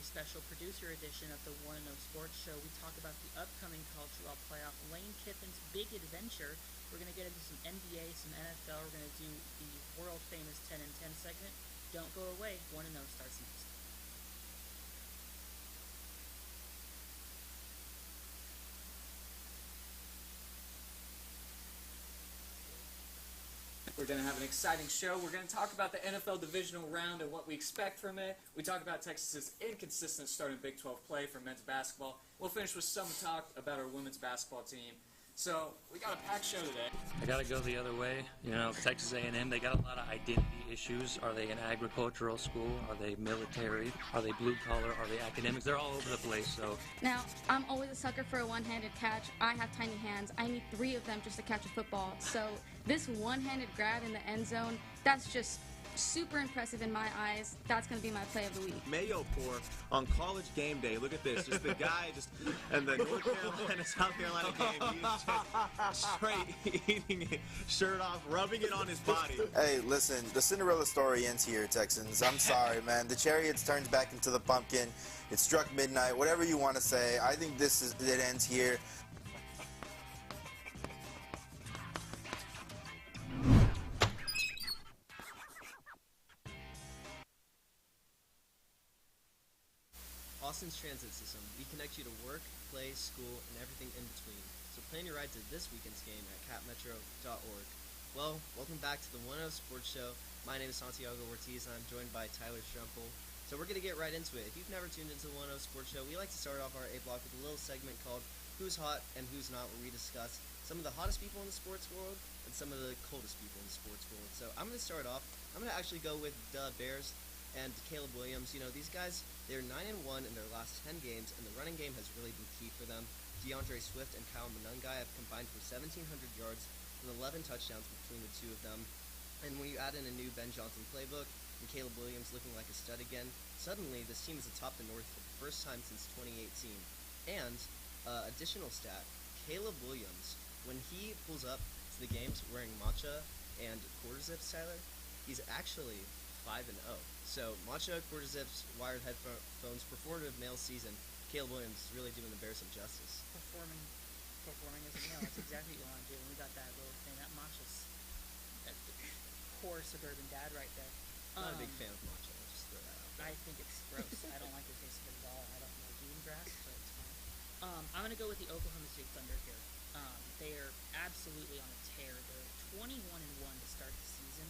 special producer edition of the 1 0 Sports Show. We talk about the upcoming college football playoff, Lane Kiffin's big adventure. We're going to get into some NBA, some NFL. We're going to do the world famous 10 and 10 segment. Don't go away. 1 0 starts next. We're going to have an exciting show. We're going to talk about the NFL divisional round and what we expect from it. We talk about Texas's inconsistent start in Big 12 play for men's basketball. We'll finish with some talk about our women's basketball team. So we got a packed show today. I got to go the other way. You know, Texas A&M, they got a lot of identity issues. Are they an agricultural school? Are they military? Are they blue collar? Are they academics? They're all over the place. So now, I'm always a sucker for a one-handed catch. I have tiny hands. I need 3 of them just to catch a football. So this one-handed grab in the end zone, that's just super impressive in my eyes. That's going to be my play of the week. Mayo pour on college game day. Look at this. Just the guy just and the North Carolina, South Carolina game. He's just straight eating it, shirt off, rubbing it on his body. Hey, listen, the Cinderella story ends here, Texans. I'm sorry, man. The chariots turned back into the pumpkin. It struck midnight. Whatever you want to say. I think it ends here. Austin's transit system. We connect you to work, play, school, and everything in between. So plan your ride to this weekend's game at capmetro.org. Well, welcome back to the 1 0 Sports Show. My name is Santiago Ortiz, and I'm joined by Tyler Strumpel. So we're going to get right into it. If you've never tuned into the 1 0 Sports Show, we like to start off our A block with a little segment called Who's Hot and Who's Not, where we discuss some of the hottest people in the sports world and some of the coldest people in the sports world. So I'm going to start off. I'm going to actually go with the Bears and Caleb Williams. You know, these guys, they're 9-1 in their last 10 games, and the running game has really been key for them. DeAndre Swift and Kyle Monungai have combined for 1,700 yards and 11 touchdowns between the two of them. And when you add in a new Ben Johnson playbook and Caleb Williams looking like a stud again, suddenly this team is atop the North for the first time since 2018. And additional stat, Caleb Williams, when he pulls up to the games wearing matcha and quarter zips, Tyler, he's actually 5-0. So matcha, quarter zips, wired headphones, performative male season. Caleb Williams is really doing the Bears some justice. Performing as a male. That's exactly what you want to do. And we got that little thing. That matcha's that core suburban dad right there. Not a big fan of matcha. I'll just throw that out there. I think it's gross. I don't like the taste of it at all. I don't like eating grass, but it's fine. I'm going to go with the Oklahoma State Thunder here. They are absolutely on a tear. They're 21-1 to start the season.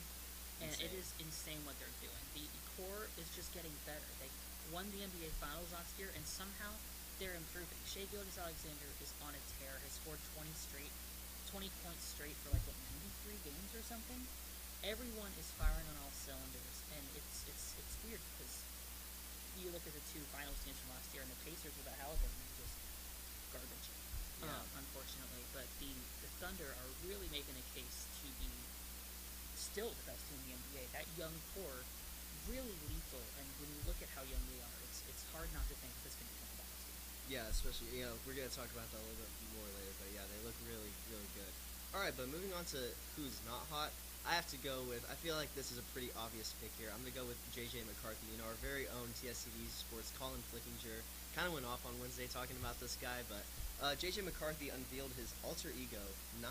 And insane. It is insane what they're doing. The core is just getting better. They won the NBA Finals last year, and somehow they're improving. Shai Gilgeous-Alexander is on a tear. Has scored 20 points straight for 93 games or something. Everyone is firing on all cylinders, and it's weird because you look at the 2 finals teams from last year, and the Pacers without Halliburton are just garbage, unfortunately. But the Thunder are really making a case to be still the best team in the NBA. That young core, really lethal, and when you look at how young they are, it's hard not to think this can become a dynasty. Yeah, especially, we're going to talk about that a little bit more later, but yeah, they look really, really good. Alright, but moving on to who's not hot, I have to go with, I feel like this is a pretty obvious pick here. I'm going to go with J.J. McCarthy, our very own TSTV Sports Colin Flickinger. Kind of went off on Wednesday talking about this guy, but J.J. McCarthy unveiled his alter ego, 9,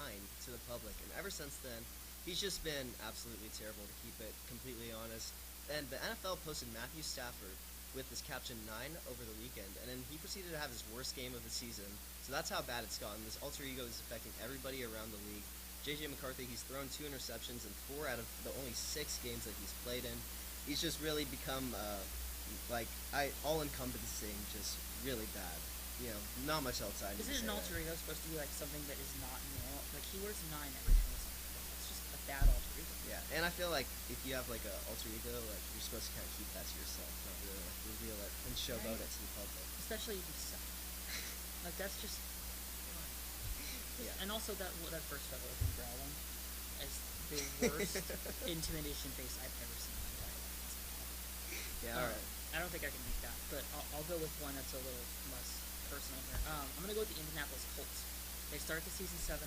to the public, and ever since then, he's just been absolutely terrible, to keep it completely honest. And the NFL posted Matthew Stafford with this caption 9 over the weekend, and then he proceeded to have his worst game of the season. So that's how bad it's gotten. This alter ego is affecting everybody around the league. J.J. McCarthy, he's thrown 2 interceptions in 4 out of the only 6 games that he's played in. He's just really become, all-encompassing, just really bad. Not much else I need to say. Isn't an alter ego supposed to be something that is not normal? He wears 9 every time. It's just a bad alter ego. Yeah, and I feel like if you have a alter ego, you're supposed to kind of keep that to yourself, not really reveal it and showboat it to the public. Especially if you suck. That's just. Yeah. And also that first photo of him growling is the worst intimidation face I've ever seen in my entire life. Yeah, alright. I don't think I can beat that, but I'll go with one that's a little less personal here. I'm gonna go with the Indianapolis Colts. They started the season 7-1.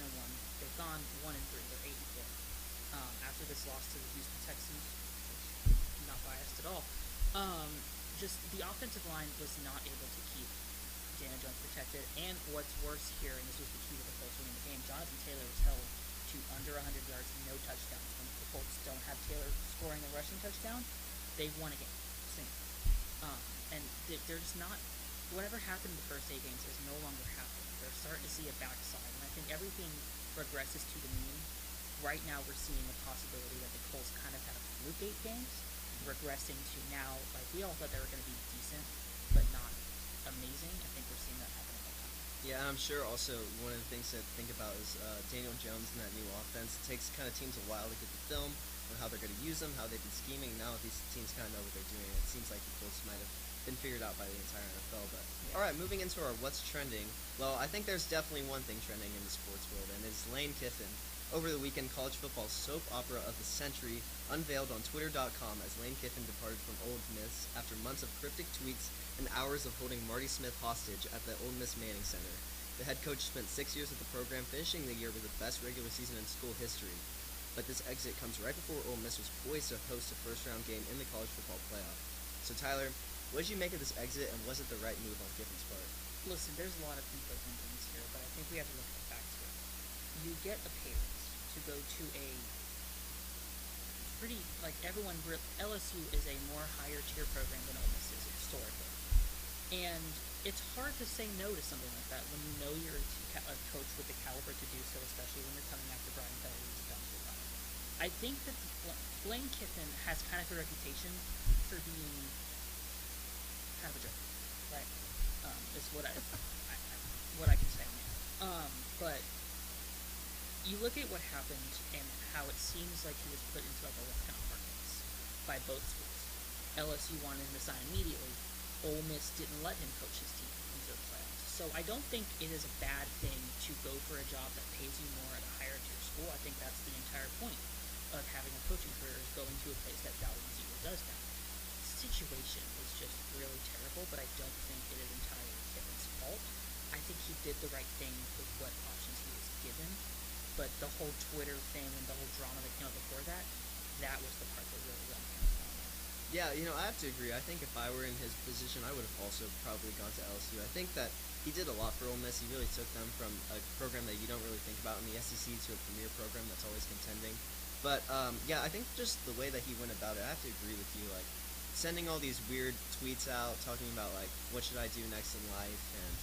They've gone 1-3. They're 8-4. After this loss to the Houston Texans, which I'm not biased at all. just the offensive line was not able to keep Daniel Jones protected, and what's worse here, and this was the key to the Colts winning the game, Jonathan Taylor was held to under 100 yards, no touchdowns. When the Colts don't have Taylor scoring a rushing touchdown, they won a game. And they're just not, whatever happened in the first 8 games is no longer happening. They're starting to see a backside, and I think everything regresses to the mean. Right now we're seeing the possibility that the Colts kind of had a fluke 8 games, regressing to now, like, we all thought they were going to be decent, but not amazing. I think we're seeing that happen all the time. Yeah, and I'm sure also one of the things to think about is Daniel Jones and that new offense. It takes kind of teams a while to get the film on how they're going to use them, how they've been scheming. Now these teams kind of know what they're doing. It seems like the Colts might have been figured out by the entire NFL. But all right, moving into our what's trending. Well, I think there's definitely one thing trending in the sports world, and it's Lane Kiffin. Over the weekend, college football soap opera of the century unveiled on Twitter.com as Lane Kiffin departed from Ole Miss after months of cryptic tweets and hours of holding Marty Smith hostage at the Ole Miss Manning Center. The head coach spent 6 years at the program, finishing the year with the best regular season in school history. But this exit comes right before Ole Miss was poised to host a first-round game in the college football playoff. So Tyler, what did you make of this exit, and was it the right move on Kiffin's part? Listen, there's a lot of conflicting things here, but I think we have to look at the facts here. You get a pay raise to go to a pretty, like, LSU is a more higher tier program than Ole Miss is historically. And it's hard to say no to something like that when you know you're a coach with the caliber to do so, especially when you're coming after Brian Kelly, who's done so well. I think that Lane Kiffin has kind of a reputation for being kind of a jerk, right? Is what I can say on that. But you look at what happened and how it seems like he was put into like a kind of hard place by both schools. LSU wanted him to sign immediately. Ole Miss didn't let him coach his team into the playoffs. So I don't think it is a bad thing to go for a job that pays you more at a higher tier school. I think that's the entire point of having a coaching career, is going to a place that values you or does that. The situation is just really terrible, but I don't think it is entirely Kiffin's fault. I think he did the right thing with what options he was given, but the whole Twitter thing and the whole drama that came out before that, that was the part that really got me. Yeah, I have to agree. I think if I were in his position, I would have also probably gone to LSU. I think that he did a lot for Ole Miss. He really took them from a program that you don't really think about in the SEC to a premier program that's always contending. But, yeah, I think just the way that he went about it, I have to agree with you. Like, sending all these weird tweets out, talking about, like, what should I do next in life, and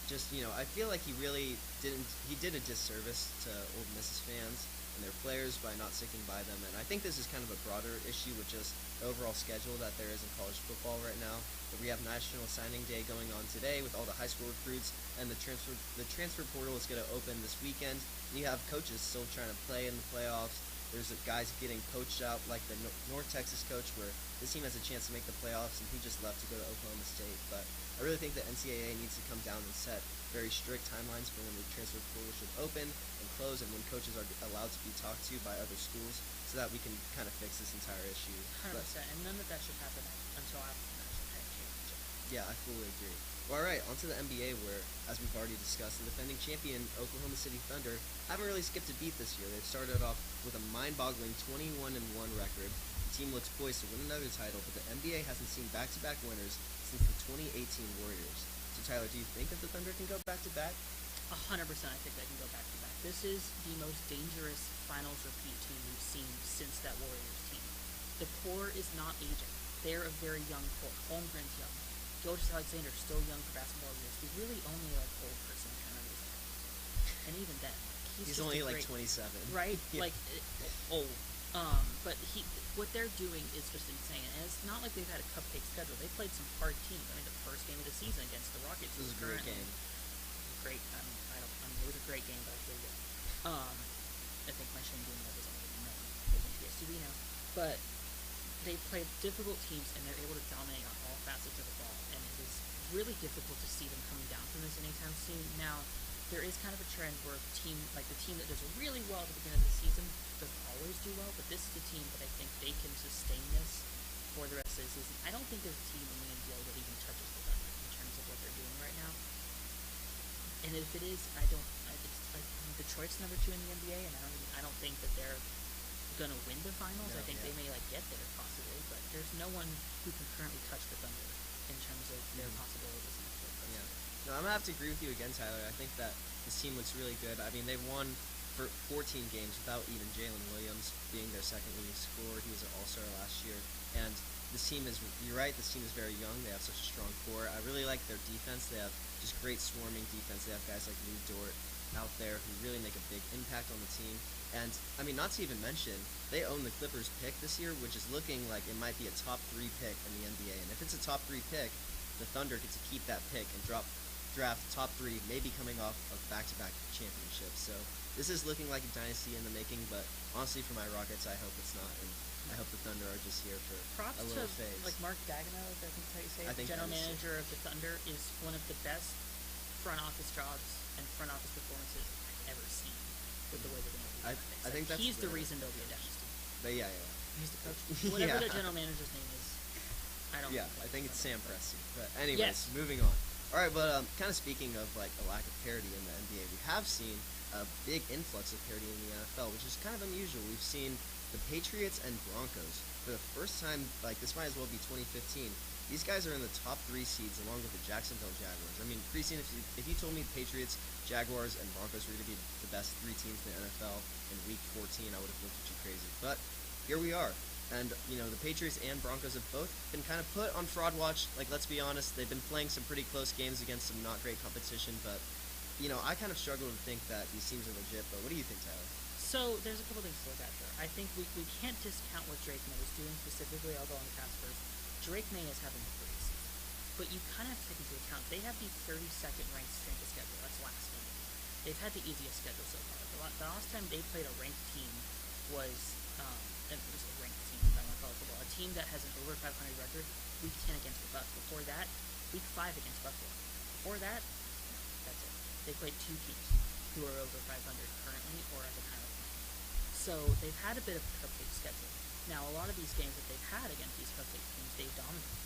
just, I feel like he really did a disservice to Ole Miss's fans and their players by not sticking by them. And I think this is kind of a broader issue with just the overall schedule that there is in college football right now. But we have National Signing Day going on today with all the high school recruits, and the transfer portal is going to open this weekend. And you have coaches still trying to play in the playoffs. There's guys getting poached out, like the North Texas coach, where this team has a chance to make the playoffs, and he just left to go to Oklahoma State. But I really think the NCAA needs to come down and set very strict timelines for when the transfer portal should open and close, and when coaches are allowed to be talked to by other schools, so that we can kind of fix this entire issue. 100%, and none of that should happen until after the national championship. Yeah, I fully agree. Well, all right, on to the NBA, where, as we've already discussed, the defending champion Oklahoma City Thunder haven't really skipped a beat this year. They've started off with a mind-boggling 21-1 record. The team looks poised to win another title, but the NBA hasn't seen back-to-back winners since the 2018 Warriors. So, Tyler, do you think that the Thunder can go back-to-back? 100% I think they can go back-to-back. This is the most dangerous finals repeat team we've seen since that Warriors team. The core is not aging. They're a very young core. Holmgren's young. Gilgeous Alexander still young for basketball years. The really only old person kind of is and even then, he's only like 27, right? Yeah. Like old. But what they're doing is just insane, and it's not like they've had a cupcake schedule. They played some hard teams. I think the first game of the season against the Rockets was a great game. Great. It was a great game, but I feel good. I think my shame doing that was already known. It's on TSTV now, but they played difficult teams, and they're able to dominate on all facets of the ball, and it is really difficult to see them coming down from this anytime soon. Now, there is kind of a trend where the team that does really well at the beginning of the season doesn't always do well, but this is a team that I think they can sustain this for the rest of the season. I don't think there's a team in the NBA that even touches the Thunder in terms of what they're doing right now. And if it is, Detroit's number 2 in the NBA, and I don't think that they're gonna win the finals. I think they may get there possibly, but there's no one who who can currently touch the Thunder in terms of their possibilities in the floor. Yeah. No, I'm gonna have to agree with you again, Tyler. I think that this team looks really good. I mean, they've won for 14 games without even Jalen Williams being their second leading scorer. He was an All-Star last year, and this team is, you're right, this team is very young. They have such a strong core. I really like their defense. They have just great swarming defense. They have guys like Lou Dort out there who really make a big impact on the team. And, I mean, not to even mention, they own the Clippers pick this year, which is looking like it might be a top 3 pick in the NBA. And if it's a top 3 pick, the Thunder get to keep that pick and draft top 3, maybe coming off of back-to-back championships. So this is looking like a dynasty in the making, but honestly, for my Rockets, I hope it's not. And I hope the Thunder are just here for Props a to little phase. like Mark Daigneault, I think that's how you say it. I think The general that is it. manager of the Thunder is one of the best front office jobs and front office performances I've ever seen with the way they're going to I think that's he's the the- reason they'll be a dynasty. But yeah. He's the coach. Whatever Yeah. the general manager's name is, I don't. Yeah, know. I think it's Sam Presti. But anyways, Yes. moving on. All right, but kind of speaking of like a lack of parity in the NBA, we have seen a big influx of parity in the NFL, which is kind of unusual. We've seen the Patriots and Broncos for the first time. Like this might as well be 2015. These guys are in the top 3 seeds along with the Jacksonville Jaguars. I mean, pre-season, if you told me the Patriots, Jaguars, and Broncos were going to be the best 3 teams in the NFL in Week 14, I would have looked at you crazy. But here we are. And, you know, the Patriots and Broncos have both been kind of put on fraud watch. Like, let's be honest, they've been playing some pretty close games against some not great competition. But, you know, I kind of struggle to think that these teams are legit. But what do you think, Tyler? So there's a couple things to look at here. I think we can't discount what Drake May is doing specifically. I'll go on the Cavs first. Drake May is having a great season, but you kind of have to take into account they have the 32nd ranked strength of schedule. That's last game. They've had the easiest schedule so far. The last time they played a ranked team was it was a ranked team. I don't want to call it football. A team that has an over 500 record. Week 10 against the Bucs. Before that, Week 5 against Buffalo. Before that, no, that's it. They played 2 teams who are over 500 currently or at the time of playing. So they've had a bit of a cupcake schedule. Now, a lot of these games that they've had against these cupcake teams, they've dominated.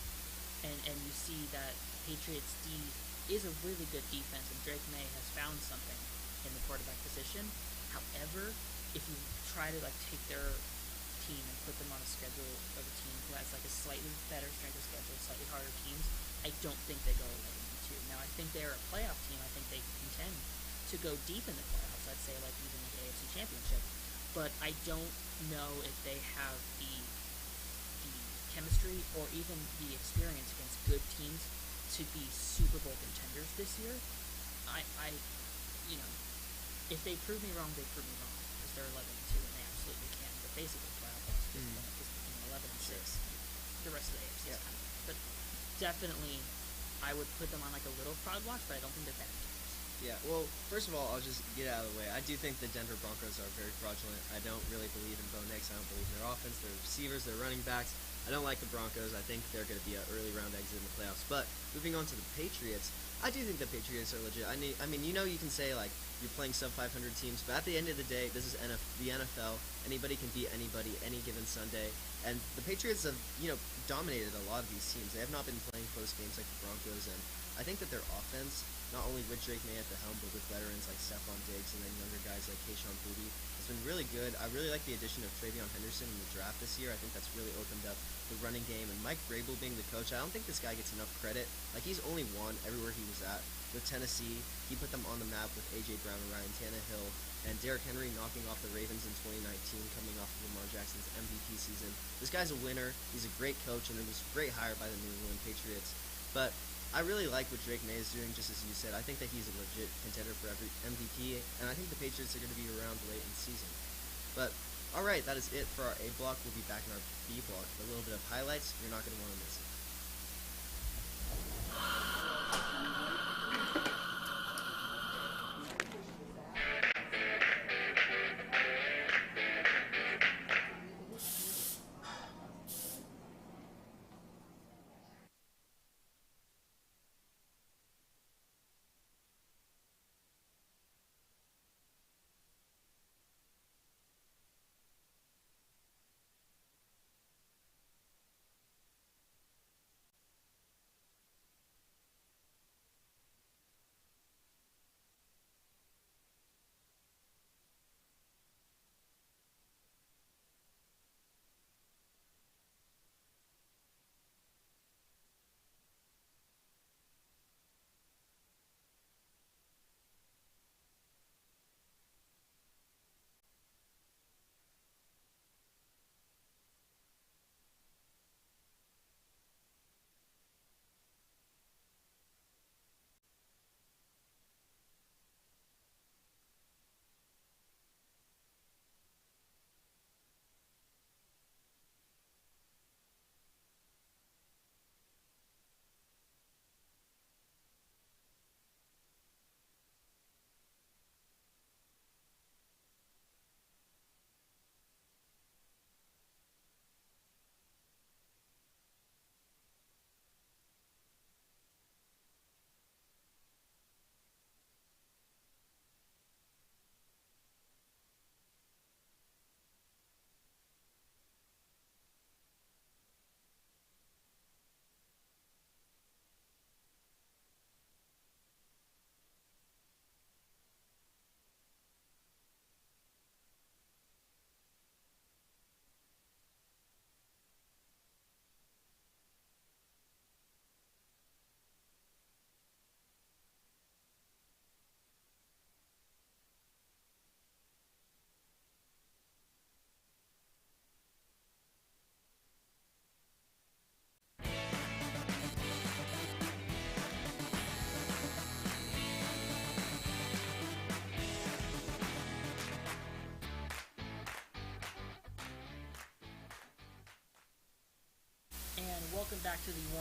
And you see that Patriots D is a really good defense, and Drake May has found something in the quarterback position. However, if you try to like take their team and put them on a schedule of a team who has like a slightly better strength of schedule, slightly harder teams, I don't think they go 11-2. Now, I think they're a playoff team. I think they contend to go deep in the playoffs. I'd say like even the AFC Championship. But I don't know if they have the chemistry or even the experience against good teams to be Super Bowl contenders this year. I you know, if they prove me wrong, they prove me wrong because they're 11-2 and they absolutely can. But basically, playoff is 11-6. The rest of the AFC is kind of, but definitely, I would put them on like a little fraud watch, but I don't think they're bad teams. Yeah, well, first of all, I'll just get out of the way. I do think the Denver Broncos are very fraudulent. I don't really believe in Bo Nix. I don't believe in their offense, their receivers, their running backs. I don't like the Broncos. I think they're going to be an early round exit in the playoffs. But moving on to the Patriots, I do think the Patriots are legit. I mean, you know, you can say like you're playing sub 500 teams, but at the end of the day, this is the NFL. Anybody can beat anybody any given Sunday. And the Patriots have, you know, dominated a lot of these teams. They have not been playing close games like the Broncos, and I think that their offense, not only with Drake May at the helm, but with veterans like Stephon Diggs and then younger guys like Kayshon Boutte, has been really good. I really like the addition of Travion Henderson in the draft this year. I think that's really opened up the running game. And Mike Vrabel being the coach, I don't think this guy gets enough credit. Like, he's only won everywhere he was at. With Tennessee, he put them on the map with A.J. Brown and Ryan Tannehill, and Derrick Henry knocking off the Ravens in 2019, coming off of Lamar Jackson's MVP season. This guy's a winner. He's a great coach, and it was a great hire by the New England Patriots. But I really like what Drake May is doing, just as you said. I think that he's a legit contender for every MVP, and I think the Patriots are going to be around late in the season. But, alright, that is it for our A block. We'll be back in our B block with a little bit of highlights. You're not going to want to miss it.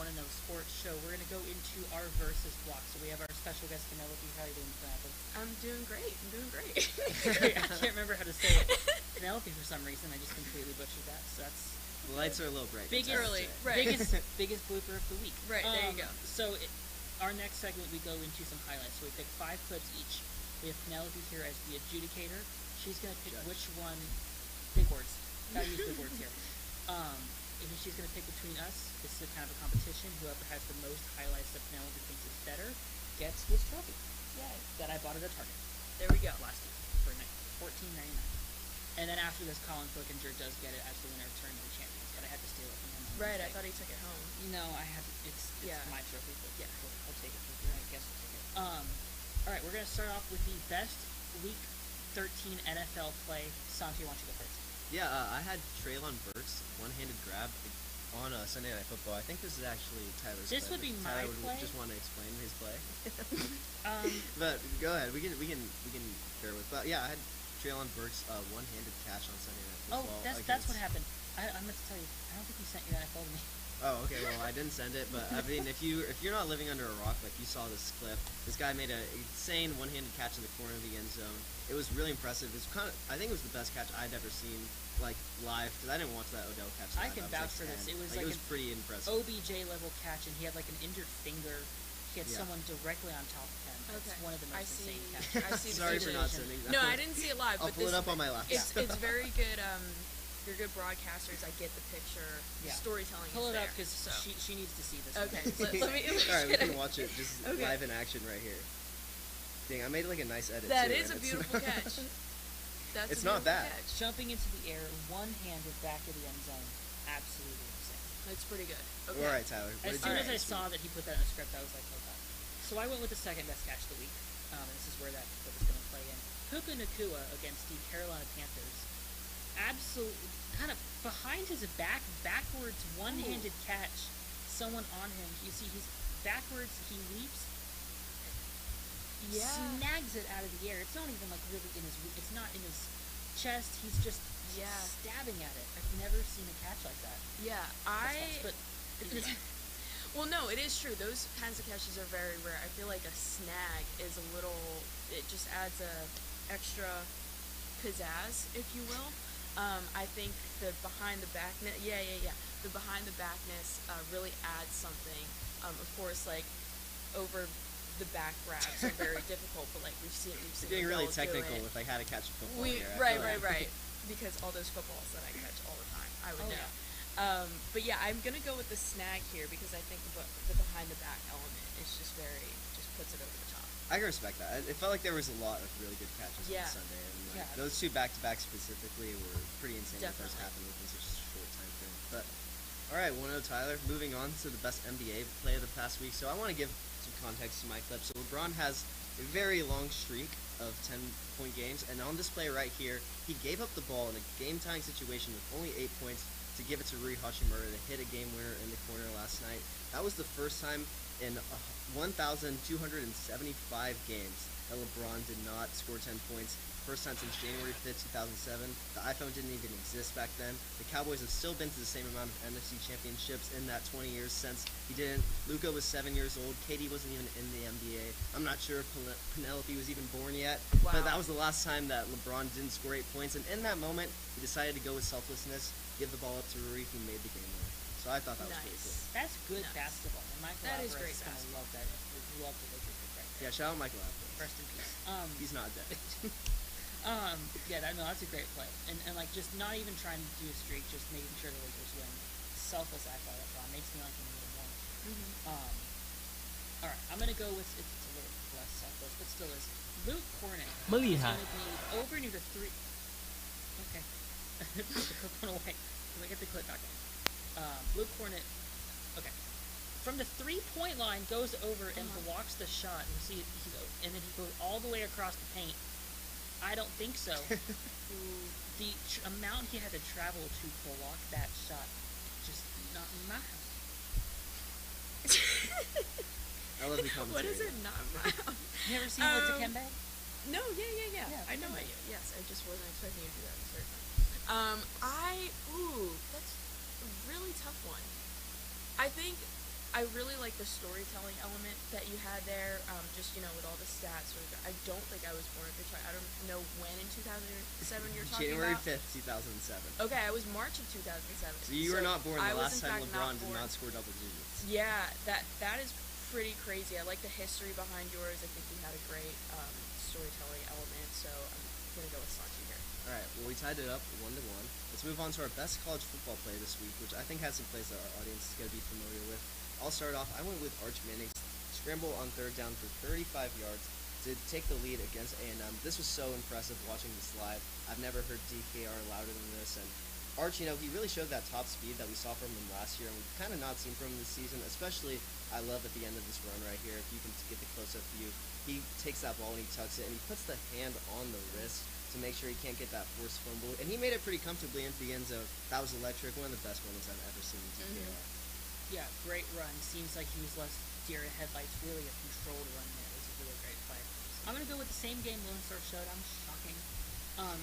One and No Sports Show. We're going to go into our versus block. So we have our special guest, Penelope. How are you doing, Penelope? I'm doing great. I can't remember how to say it. Penelope, for some reason, I just completely butchered that. So that's The lights are a little bright. biggest, early, right. biggest blooper of the week. Right, there you go. So our next segment, we go into some highlights. So we pick 5 clips each. We have Penelope here as the adjudicator. She's going to pick Judge. which one. Big words. Gotta use big words here. And she's going to pick between us. This is a kind of a competition. Whoever has the most highlights that Penelope thinks is better gets this trophy. Yay. That I bought at a Target There we go. last year for $14.99. And then after this, Colin Flickinger does get it as the winner of Tournament of Champions. But I had to steal it from him. on Right, I Wednesday. thought he took it home. No, I had to. It's Yeah. my trophy, but Yeah. I'll take it. I guess I'll take it. All right, we're gonna start off with the best Week 13 NFL play. Santi, why don't you go first? Yeah, I had Traylon Burks one-handed grab on Sunday Night Football. I think this is actually Tyler's This play. would be but my Tyler play. would just want to explain his play. Um, But go ahead. We can bear with. But yeah, I had Traylon Burks one-handed catch on Sunday Night oh, Football. that's what happened. I meant to tell you. I don't think you sent your NFL to me. Oh, okay. Well, I didn't send it, but I mean, if you're not living under a rock, like you saw this clip, this guy made an insane one-handed catch in the corner of the end zone. It was really impressive. It was I think it was the best catch I'd ever seen like live because I didn't watch that Odell catch. I live. can was, vouch for 10. this. It was it like was pretty impressive. OBJ level catch, and he had like an injured finger. He had Yeah. someone directly on top of him. That's Okay. one of the most I see. insane catches. I see the Sorry for not situation. sending that. No, I didn't see it live. I'll but pull this, it up on my laptop. It's very good. You're good broadcasters. I get the picture. Yeah. The storytelling. Pull is it up there, because so. she needs to see this. Okay, one. let me. All right, we can watch it just Okay. live in action right here. Dang, I made like a nice edit. That too, is and a it's- beautiful catch. That's It's a not beautiful bad. Catch. Jumping into the air, one-handed back of the end zone, absolutely insane. It's pretty good. Okay. All right, Tyler. As What did soon you as I think? saw that he put that in the script, I was like, oh god. So I went with the second best catch of the week. And this is where that clip is going to play in. Puka Nacua against the Carolina Panthers. Absolutely, kind of behind his back, backwards, one-handed catch. Someone on him. You see, he's backwards. He leaps. Yeah. Snags it out of the air. It's not even like really in his. It's not in his chest. He's just Yeah. stabbing at it. I've never seen a catch like that. Yeah, But Well, no, it is true. Those kinds of catches are very rare. I feel like a snag is a little. It just adds a extra pizzazz, if you will. I think the behind the backness. Yeah. The behind the backness really adds something. Of course, like over the back grabs are very difficult, but like we've seen You're getting really Odell do technical it. with like how to catch a football. We here. I right, feel right, like- right. Because all those footballs that I catch all the time, I would Oh, know. But yeah, I'm gonna go with the snag here because I think the behind the back element is just puts it over the top. I can respect that. It felt like there was a lot of really good catches Yeah. on Sunday, and like, Yeah. those two back-to-backs specifically were pretty insane. What those Definitely. happened within such a short time frame. But all right, 1-0 Tyler. Moving on to the best NBA play of the past week. So I want to give some context to my clip. So LeBron has a very long streak of 10-point games, and on this play right here, he gave up the ball in a game-tying situation with only 8 points to give it to Rui Hachimura to hit a game winner in the corner last night. That was the first time in 1,275 games that LeBron did not score 10 points. First time since January 5th, 2007. The iPhone didn't even exist back then. The Cowboys have still been to the same amount of NFC championships in that 20 years since he didn't. Luka was 7 years old. KD wasn't even in the NBA. I'm not sure if Penelope was even born yet. But that was the last time that LeBron didn't score 8 points. And in that moment, he decided to go with selflessness, give the ball up to Rui, who made the game winner. So I thought that was pretty cool. that's good Nice. basketball. And Michael That is Alvarez great gonna love that. Love the Lakers pick right there. Yeah, shout out Michael Alvarez. Rest in peace. He's not dead. That's a great play. And like just not even trying to do a streak, just making sure the Lakers win. Selfless act by LeBron makes me like him a little more. All right, I'm gonna go with it's a little less selfless, but still is Luke Cornett. Maliha. Is gonna be over near the three. Okay, put the clip one away. Let me get the clip back on. Luke Cornett. Okay. From the 3-point line, goes over and blocks the shot. You see, and then he goes all the way across the paint. I don't think so. The amount he had to travel to block that shot, just not in my house. I love the commentary. What is it? Not my. You ever seen What's a Kembe? No, yeah. Yeah, I know Kembe. it. Yes, I just wasn't expecting you to do that. That's a really tough one. I think I really like the storytelling element that you had there. Just with all the stats. I don't think I was born at the time. I don't know when in 2007 you're talking January about. 5th, 2007. Okay, I was March of 2007. So you were not born I the was, last in time fact, LeBron did born. not score double digits. Yeah, that is pretty crazy. I like the history behind yours. I think you had a great storytelling element. So I'm gonna go with Santi here. All right, well, we tied it up 1-1. Let's move on to our best college football play this week, which I think has some plays that our audience is going to be familiar with. I'll start off. I went with Arch Manning's scramble on third down for 35 yards to take the lead against A&M. This was so impressive watching this live. I've never heard DKR louder than this, and Arch, he really showed that top speed that we saw from him last year, and we've kind of not seen from him this season, especially I love at the end of this run right here, if you can get the close-up view, he takes that ball and he tucks it, and he puts the hand on the wrist to make sure he can't get that forced fumble, and he made it pretty comfortably into the end zone. That was electric, one of the best moments I've ever seen in DKR. Yeah, great run. Seems like he was less deer in headlights. Really a controlled run there. It was a really great play. I'm going to go with the same game Lone Star showdown. Shocking.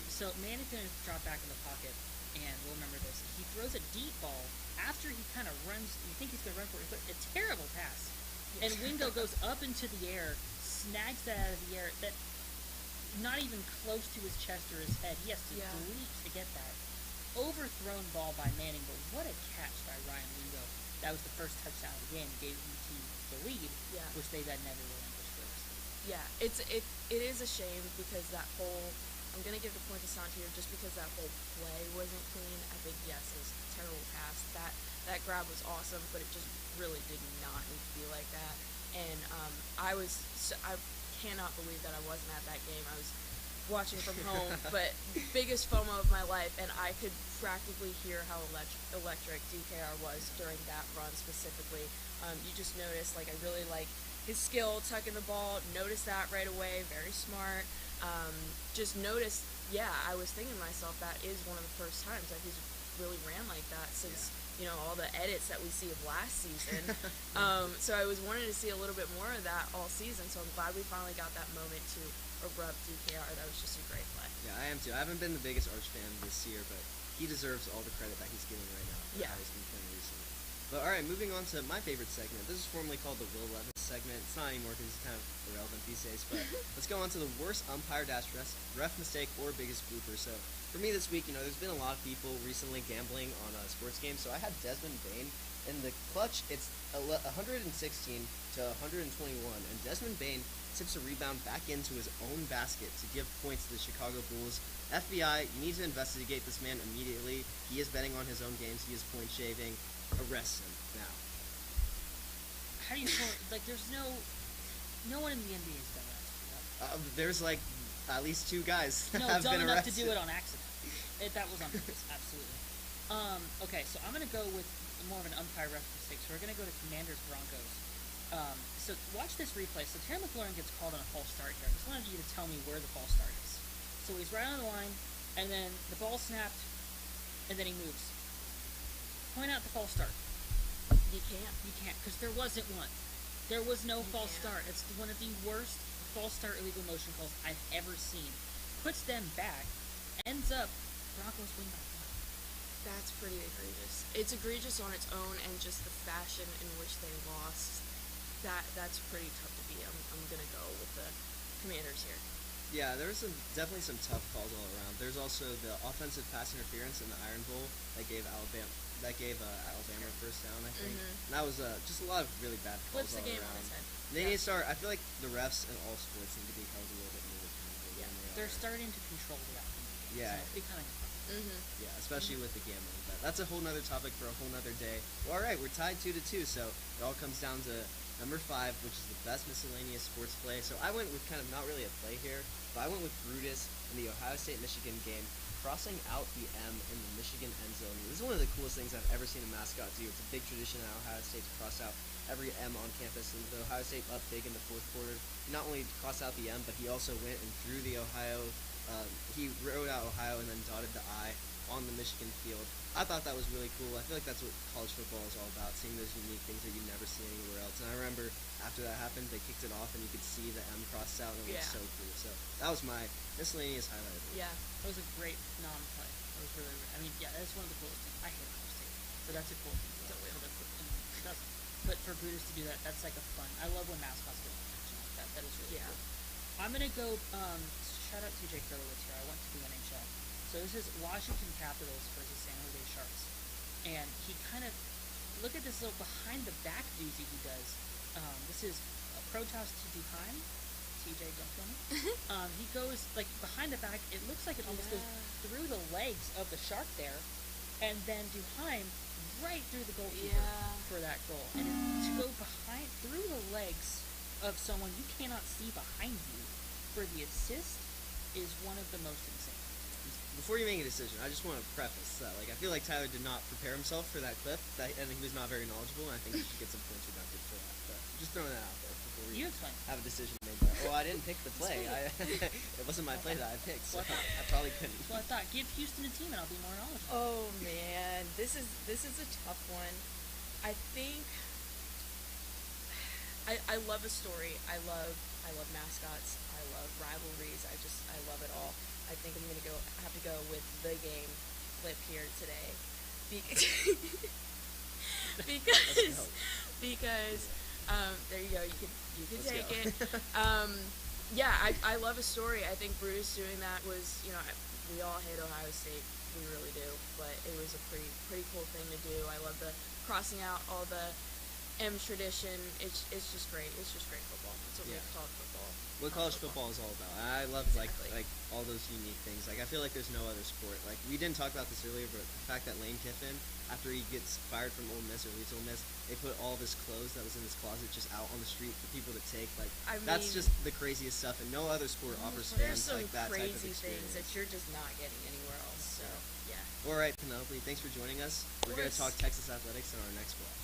So Manning's going to drop back in the pocket, and we'll remember this. He throws a deep ball after he kind of runs. You think he's going to run for it, but a terrible pass. And Wingo goes up into the air, snags that out of the air. That not even close to his chest or his head. He has to leap to get that. Overthrown ball by Manning, but what a catch by Ryan Wingo. That was the first touchdown of the game. Gave UT the lead, which they then never relinquished for the rest of the game. Yeah, it is a shame because that whole, I'm going to give the point to Santi here just because that whole play wasn't clean. I think, yes, it was a terrible pass. That grab was awesome, but it just really did not need to be like that. And I cannot believe that I wasn't at that game. I was watching from home, but biggest FOMO of my life, and I could practically hear how electric DKR was during that run specifically. You just noticed, I really like his skill tucking the ball. Noticed that right away. Very smart. Just noticed, I was thinking to myself, that is one of the first times that he's really ran like that since all the edits that we see of last season. So I was wanting to see a little bit more of that all season, so I'm glad we finally got that moment to erupt DKR. That was just a great play. Yeah, I am too. I haven't been the biggest Arch fan this year, but he deserves all the credit that he's getting right now for how he's been playing recently. But all right, moving on to my favorite segment. This is formerly called the Will Levis segment. It's not anymore because it's kind of irrelevant these days, but let's go on to the worst umpire-ref mistake or biggest blooper. So for me this week, there's been a lot of people recently gambling on sports games, so I had Desmond Bain. In the clutch, it's 116 to 121, and Desmond Bain tips a rebound back into his own basket to give points to the Chicago Bulls. FBI, you need to investigate this man immediately. He is betting on his own games. He is point shaving. Arrest him now. How do you feel? There's no one in the NBA has done that. There's at least two guys that No, have dumb been enough arrested. to do it on accident. That was on purpose, absolutely. Okay, so I'm going to go with more of an umpire ref mistake. So we're going to go to Commanders Broncos. So watch this replay. So Terry McLaurin gets called on a false start here. I just wanted you to tell me where the false start is. So he's right on the line, and then the ball snapped, and then he moves. Point out the false start. You can't. You can't, because there wasn't one. There was no false start. It's one of the worst false start illegal motion calls I've ever seen. Puts them back, ends up Broncos win by 1. That's pretty egregious. It's egregious on its own, and just the fashion in which they lost. That's pretty tough to beat. I'm gonna go with the Commanders here. Yeah, there was definitely some tough calls all around. There's also the offensive pass interference in the Iron Bowl that gave Alabama a first down, I think. And that was just a lot of really bad calls Flips the all game on around. its head. They need to start. I feel like the refs in all sports need to be held a little bit more accountable. Yeah, than they they're are. starting to control the outcome of the game. Yeah. So it kind of Yeah, especially with the gambling. But that's a whole nother topic for a whole nother day. Well, all right, we're tied 2-2, so it all comes down to number 5, which is the best miscellaneous sports play. So I went with kind of not really a play here, but I went with Brutus in the Ohio State-Michigan game, crossing out the M in the Michigan end zone. This is one of the coolest things I've ever seen a mascot do. It's a big tradition at Ohio State to cross out every M on campus, and the Ohio State up big in the fourth quarter. He not only crossed out the M, but he also went and drew the Ohio. He wrote out Ohio and then dotted the I on the Michigan field. I thought that was really cool. I feel like that's what college football is all about, seeing those unique things that you never see anywhere else. And I remember after that happened, they kicked it off and you could see the M crossed out, and it was so cool. So that was my miscellaneous highlight of it. Yeah. That was a great non-play. That was really, that's one of the coolest things. I hate Ohio State, but that's a cool thing. It doesn't. but for Brutus to do that, that's like a fun. I love when mascots get attention like that. That is really Yeah. cool. I'm gonna go. Shout out TJ Krylowitz here. I went to the NHL. So this is Washington Capitals versus San Jose Sharks, and he kind of look at this little behind the back doozy he does. This is a Protoss to Duheim. TJ, don't kill me. He goes like behind the back. It looks like it almost goes through the legs of the shark there, and then Duheim right through the goalkeeper for that goal. And to go behind through the legs of someone you cannot see behind you for the assist is one of the most insane. Before you make a decision, I just want to preface that, like, I feel like Tyler did not prepare himself for that clip, and he was not very knowledgeable, and I think he should get some points deducted for that. But just throwing that out there before we You explain. have a decision made. Well, I didn't pick the play. It wasn't my play that I picked, so I probably couldn't. So I thought, give Houston a team and I'll be more knowledgeable. Oh man, this is a tough one. I think I love a story. I love mascots. I love rivalries. I love it all. I think I'm gonna have to go with the game clip here today, because there you go. You could take it. Yeah, I love a story. I think Brutus doing that was, we all hate Ohio State. We really do, but it was a pretty cool thing to do. I love the crossing out all the M tradition. It's just great. It's just great football. That's what we call it, football. What college football is all about. I love like all those unique things. Like I feel like there's no other sport. Like we didn't talk about this earlier, but the fact that Lane Kiffin, after he gets fired from Ole Miss or leaves Ole Miss, they put all of his clothes that was in his closet just out on the street for people to take. Like that's just the craziest stuff, and no other sport offers fans like that type of experience. There's some crazy things that you're just not getting anywhere else. So yeah. All right, Penelope, thanks for joining us. We're gonna talk Texas athletics in our next vlog.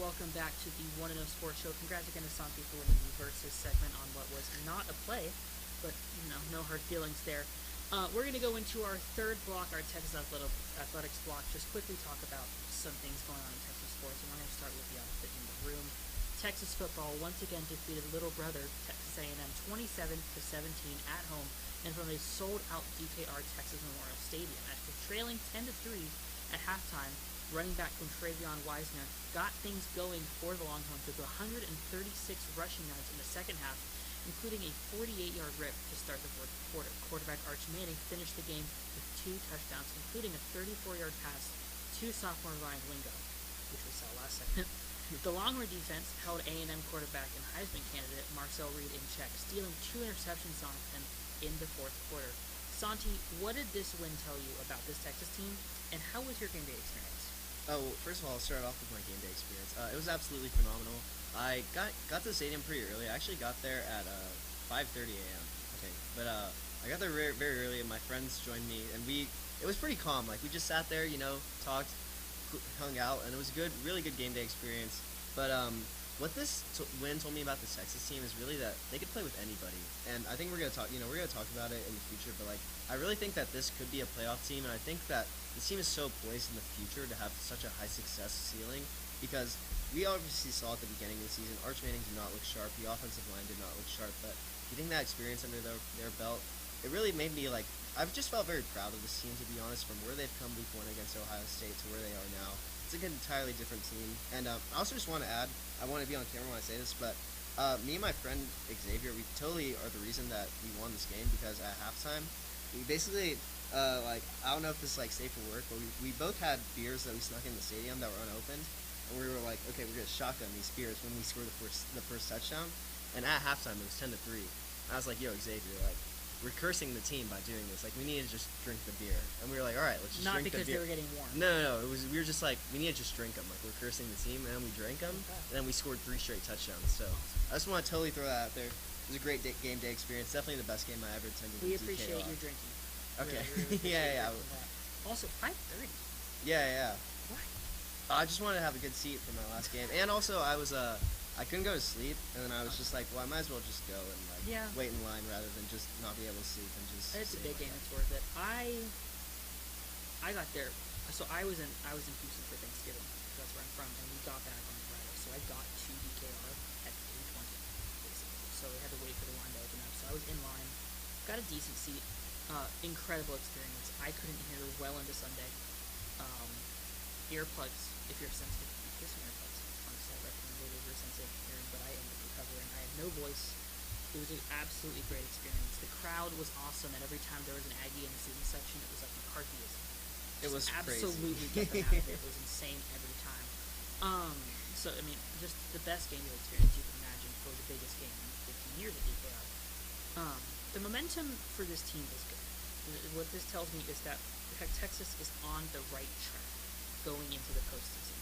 Welcome back to the 1-0 Sports Show. Congrats again to Santi for winning the Versus segment on what was not a play, but no hard feelings there. We're going to go into our third block, our Texas Athletics block. Just quickly talk about some things going on in Texas sports, and we're going to start with the elephant in the room. Texas football once again defeated little brother Texas A&M 27-17 at home and from a sold-out DKR Texas Memorial Stadium. After trailing 10-3 at halftime, running back from Travion Wisner got things going for the Longhorns with 136 rushing yards in the second half including a 48-yard rip to start the fourth quarter. Quarterback Arch Manning finished the game with 2 touchdowns, including a 34-yard pass to sophomore Ryan Wingo, which we saw last segment. The Longhorn defense held A&M quarterback and Heisman candidate Marcel Reed in check, stealing 2 interceptions on him in the fourth quarter. Santi, what did this win tell you about this Texas team, and how was your game day experience? Oh, first of all, I'll start off with my game day experience. It was absolutely phenomenal. I got to the stadium pretty early. I actually got there at 5:30 a.m. I think, but I got there very, very early, and my friends joined me, and it was pretty calm. Like, we just sat there, talked, hung out, and it was a really good game day experience. But what this win told me about the Texas team is really that they could play with anybody, and I think we're gonna talk about it in the future. But like, I really think that this could be a playoff team, and I think that this team is so poised in the future to have such a high success ceiling, because we obviously saw at the beginning of the season, Arch Manning did not look sharp, the offensive line did not look sharp, but getting that experience under their belt, it really made me like, I've just felt very proud of this team, to be honest, from where they've come week 1 against Ohio State to where they are now. It's an entirely different team. And I also just want to add, I want to be on camera when I say this, but me and my friend Xavier, we totally are the reason that we won this game, because at halftime, we basically, I don't know if this is like safe for work, but we both had beers that we snuck in the stadium that were unopened, and we were like, okay, we're gonna shotgun these beers when we score the first touchdown. And at halftime, it was 10-3. I was like, yo, Xavier, like, we're cursing the team by doing this. Like, we need to just drink the beer. And we were like, all right, let's just Not drink the because beer. they were getting warm. No. We were just like, we need to just drink them. Like, we're cursing the team, and then we drank them, and then we scored 3 straight touchdowns. So I just want to totally throw that out there. It was a great game day experience. Definitely the best game I ever attended. We in appreciate DKR. your drinking. Okay. Really Yeah. Also, 5:30. Yeah. What? I just wanted to have a good seat for my last game, and also I couldn't go to sleep, and then I was just like, well, I might as well just go and like wait in line rather than just not be able to sleep and just. It's a big game. That. It's worth it. I got there. So I was in Houston for Thanksgiving. That's where I'm from, and we got back on Friday. So I got to DKR at 3:20, basically. So we had to wait for the line to open up. So I was in line, got a decent seat. Incredible experience. I couldn't hear well into Sunday. Earplugs, if you're sensitive, get some earplugs. Honestly, I recommend really if you're sensitive to hearing, but I ended up recovering. I had no voice. It was an absolutely great experience. The crowd was awesome, and every time there was an Aggie in the student section, it was like McCarthyism. It was absolutely crazy. get them out of it. It was insane every time. So I mean, just the best game day experience you can imagine for the biggest game in 15 years at DKR. The momentum for this team is good. What this tells me is that Texas is on the right track going into the postseason.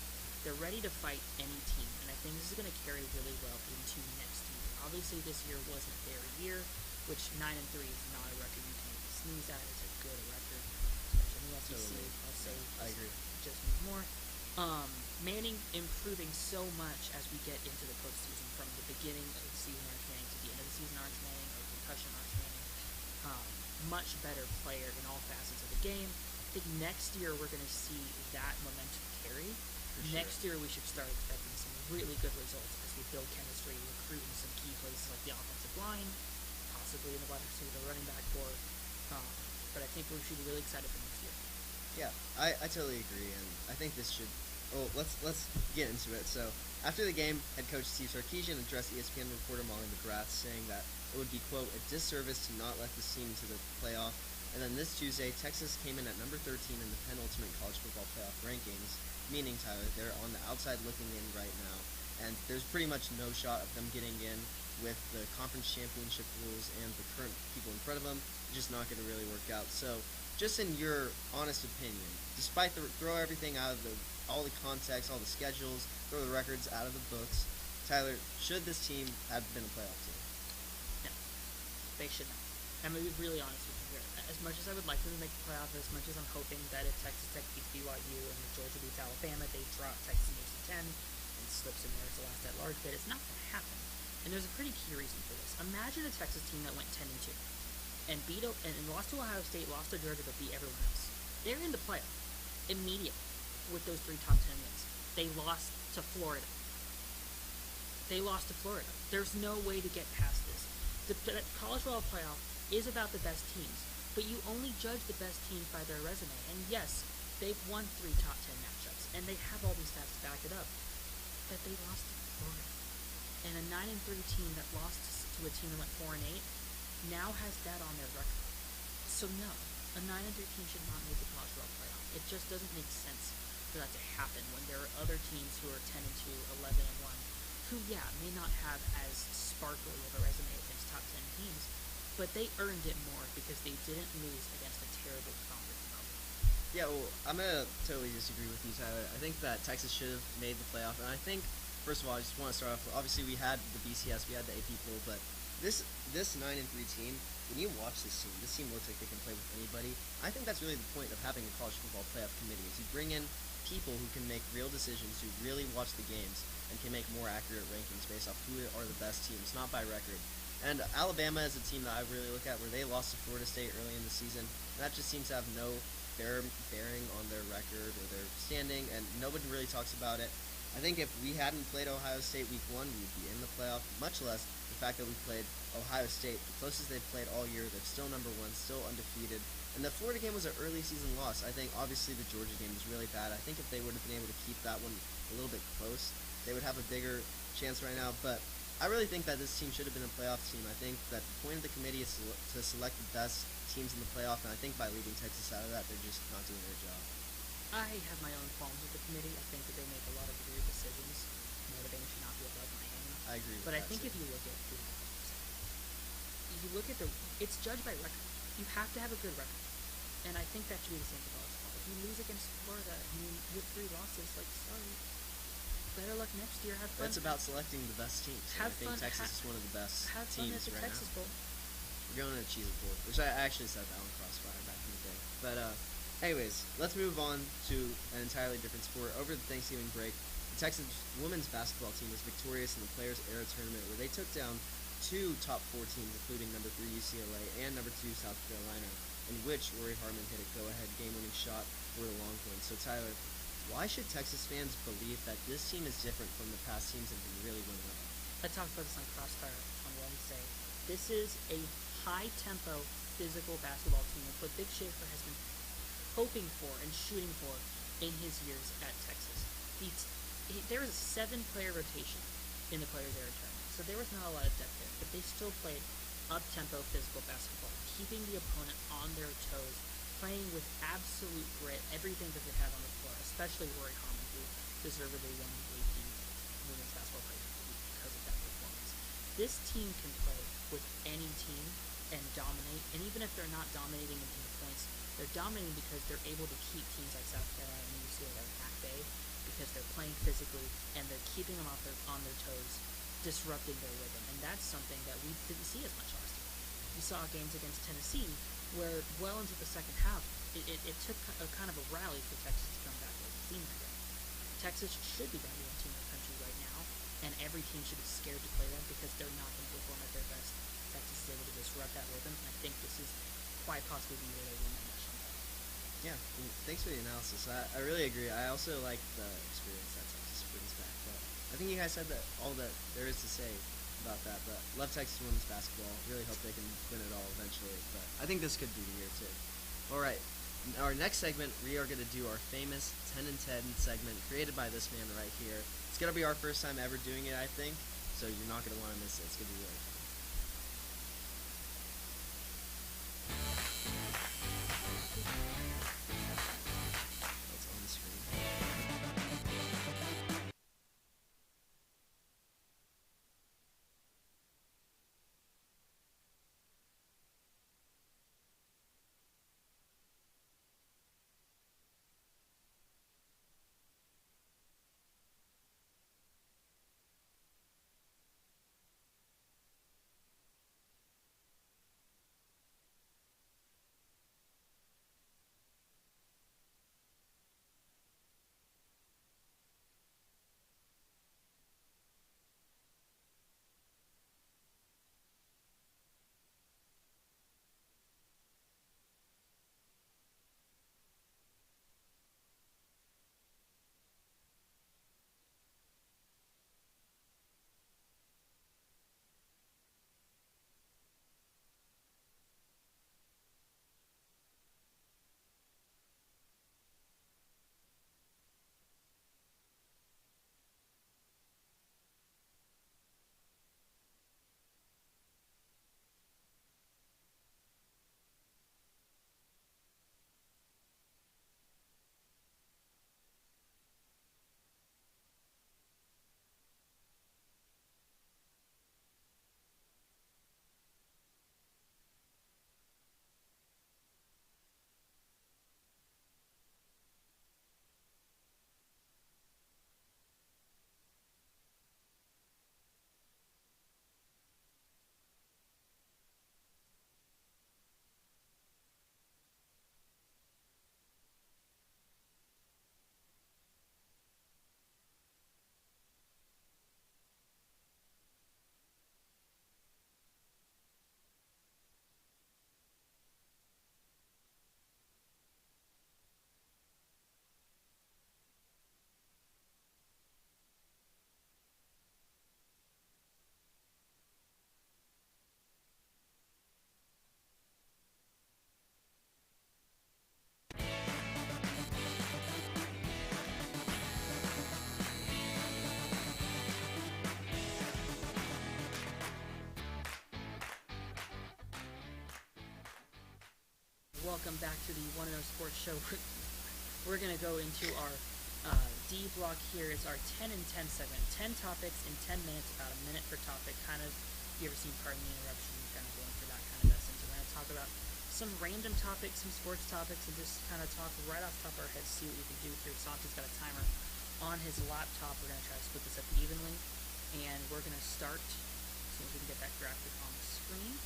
They're ready to fight any team, and I think this is going to carry really well into next year. Obviously, this year wasn't their year, which 9-3 is not a record you can really sneeze at. It's a good record, especially in the SEC. Totally. I'll say I agree. Just needs more. Manning improving so much as we get into the postseason, from the beginning of the season Arch Manning to the end of the season Arch Manning, or concussion Arch Manning. Much better player in all facets of the game. I think next year we're going to see that momentum carry. Sure. Next year we should start expecting some really good results as we build chemistry, recruit in some key places like the offensive line, possibly in the wide receiver, the running back core. But I think we should be really excited for next year. Yeah, I totally agree, and I think this should. Oh, let's get into it. So after the game, head coach Steve Sarkisian addressed ESPN reporter Molly McGrath, saying that it would be, quote, a disservice to not let this team into the playoff. And then this Tuesday, Texas came in at number 13 in the penultimate college football playoff rankings, meaning, Tyler, they're on the outside looking in right now, and there's pretty much no shot of them getting in with the conference championship rules and the current people in front of them. It's just not going to really work out. So, just in your honest opinion, despite throw everything out of all the context, all the schedules, throw the records out of the books, Tyler, should this team have been a playoff team? No, they should not. I'm going to be really honest with you here. As much as I would like them to make the playoff, as much as I'm hoping that if Texas Tech beats BYU and Georgia beats Alabama, they drop Texas moves to 10 and slips in there as the last at-large bid, it's not going to happen. And there's a pretty key reason for this. Imagine a Texas team that went 10-2 and lost to Ohio State, lost to Georgia, but beat everyone else. They're in the playoff immediately with those 3 top 10 wins. They lost to Florida. There's no way to get past this. The college football playoff is about the best teams, but you only judge the best teams by their resume. And yes, they've won 3 top 10 matchups, and they have all these stats to back it up. But they lost to Florida. And a 9-3 team that lost to to a team that went 4-8 now has that on their record. So no, a 9-3 team should not make the college football playoff. It just doesn't make sense for that to happen when there are other teams who are 10-2, 11-1, who may not have as sparkly of a resume against top 10 teams, but they earned it more because they didn't lose against a terrible conference opponent. Yeah, well, I'm gonna totally disagree with you, Tyler. I think that Texas should have made the playoff, and I think, first of all, I just want to start off. Obviously, we had the BCS, we had the AP poll, but this 9-3 team, when you watch this team looks like they can play with anybody. I think that's really the point of having a college football playoff committee. Is you bring in people who can make real decisions, who really watch the games, and can make more accurate rankings based off who are the best teams, not by record. And Alabama is a team that I really look at where they lost to Florida State early in the season, and that just seems to have no bearing on their record or their standing, and nobody really talks about it. I think if we hadn't played Ohio State week 1, we'd be in the playoff, much less the fact that we played Ohio State, the closest they've played all year. They're still number 1, still undefeated. And the Florida game was an early season loss. I think obviously the Georgia game was really bad. I think if they would have been able to keep that one a little bit close, they would have a bigger chance right now. But I really think that this team should have been a playoff team. I think that the point of the committee is to select the best teams in the playoff, and I think by leaving Texas out of that, they're just not doing their job. I have my own qualms with the committee. I think that they make a lot of weird decisions. Notre Dame should not be above Miami. I agree with But that, I think too. if you look at it's judged by record. You have to have a good record. And I think that should be the same for college football. If you lose against Florida and you have 3 losses, sorry. Better luck next year. Have fun. It's about selecting the best teams. Have I think fun. Texas is one of the best Have fun teams at the right Texas now. Bowl. We're going to Cheez It Bowl, which I actually said that on Crossfire back in the day. But anyways, let's move on to an entirely different sport. Over the Thanksgiving break, the Texas women's basketball team was victorious in the Players Era Tournament, where they took down 2 top 4 teams, including number 3 UCLA and number 2 South Carolina, in which Rory Harmon hit a go-ahead game-winning shot for the Longhorns. So Tyler, why should Texas fans believe that this team is different from the past teams and can really win it all? I talked about this on Crossfire on Wednesday. This is a high-tempo, physical basketball team. It's what Big Schaefer has been hoping for and shooting for in his years at Texas. There was a 7-player rotation in the Players Era Tournament, so there was not a lot of depth there, but they still played up-tempo physical basketball, keeping the opponent on their toes, playing with absolute grit, everything that they had on the floor, especially Rory Harmon, who deservedly won the AP Women's Basketball Player of the Week because of that performance. This team can play with any team and dominate, and even if they're not dominating in the points, they're dominating because they're able to keep teams like South Carolina and UCLA at bay because they're playing physically and they're keeping them on their toes, disrupting their rhythm, and that's something that we didn't see as much last year. We saw games against Tennessee where well into the second half, it took a kind of a rally for Texas to come back as a team that day. Texas should be the number 1 team in the country right now, and every team should be scared to play them because they're not going to perform at their best. Texas is able to disrupt that rhythm, and I think this is quite possibly the year they win that national title. Yeah, well, thanks for the analysis. I really agree. I also like the experience that Texas brings back. But I think you guys said that all that there is to say about that. But love Texas women's basketball. Really hope they can win it all eventually. But I think this could be the year too. All right, our next segment we are going to do our famous 10 and 10 segment created by this man right here. It's going to be our first time ever doing it, I think. So you're not going to want to miss it. It's going to be really fun. It's on the screen. welcome back to the 1-0 Sports Show. We're going to go into our D block here. It's our 10 and 10 segment. 10 topics in 10 minutes, about a minute per topic. Kind of, you ever seen Pardon the Interruption? You're kind of going for that kind of essence. We're going to talk about some random topics, some sports topics, and just kind of talk right off the top of our heads, see what we can do here. Santi's got a timer on his laptop. We're going to try to split this up evenly. And we're going to start as soon as we can get that graphic on the screen.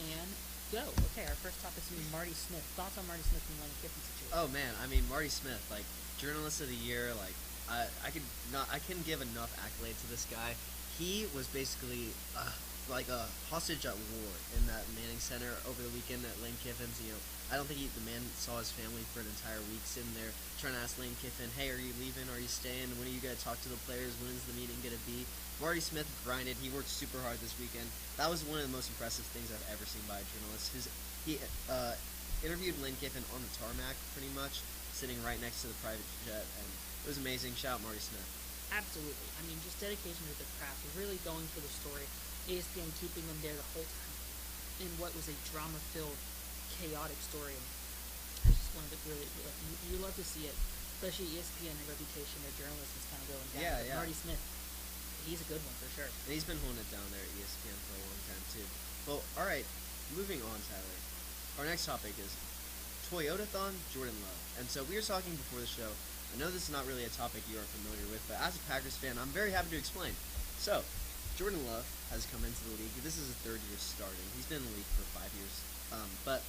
And go. Okay, our first topic is going to be Marty Smith. Thoughts on Marty Smith and the Lane Kiffin situation? Oh man, I mean Marty Smith, like Journalist of the Year, like I couldn't give enough accolades to this guy. He was basically like a hostage at war in that Manning Center over the weekend at Lane Kiffin's. You know, I don't think the man saw his family for an entire week sitting there trying to ask Lane Kiffin, hey, are you leaving? Are you staying? When are you going to talk to the players? When is the meeting going to be? Marty Smith grinded. He worked super hard this weekend. That was one of the most impressive things I've ever seen by a journalist. He interviewed Lane Kiffin on the tarmac, pretty much, sitting right next to the private jet, and it was amazing. Shout out Marty Smith. Absolutely. I mean, just dedication to the craft, really going for the story. ESPN keeping them there the whole time in what was a drama-filled, chaotic story. And I just wanted to really, you love to see it, especially ESPN, their reputation, their journalism is kind of going down. Yeah, but yeah. Marty Smith, he's a good one for sure. And he's been holding it down there at ESPN for a long time, too. Well, all right, moving on, Tyler. Our next topic is Toyotathon Jordan Love. And so we were talking before the show. I know this is not really a topic you are familiar with, but as a Packers fan, I'm very happy to explain. So, Jordan Love has come into the league. This is his third year starting. He's been in the league for 5 years. But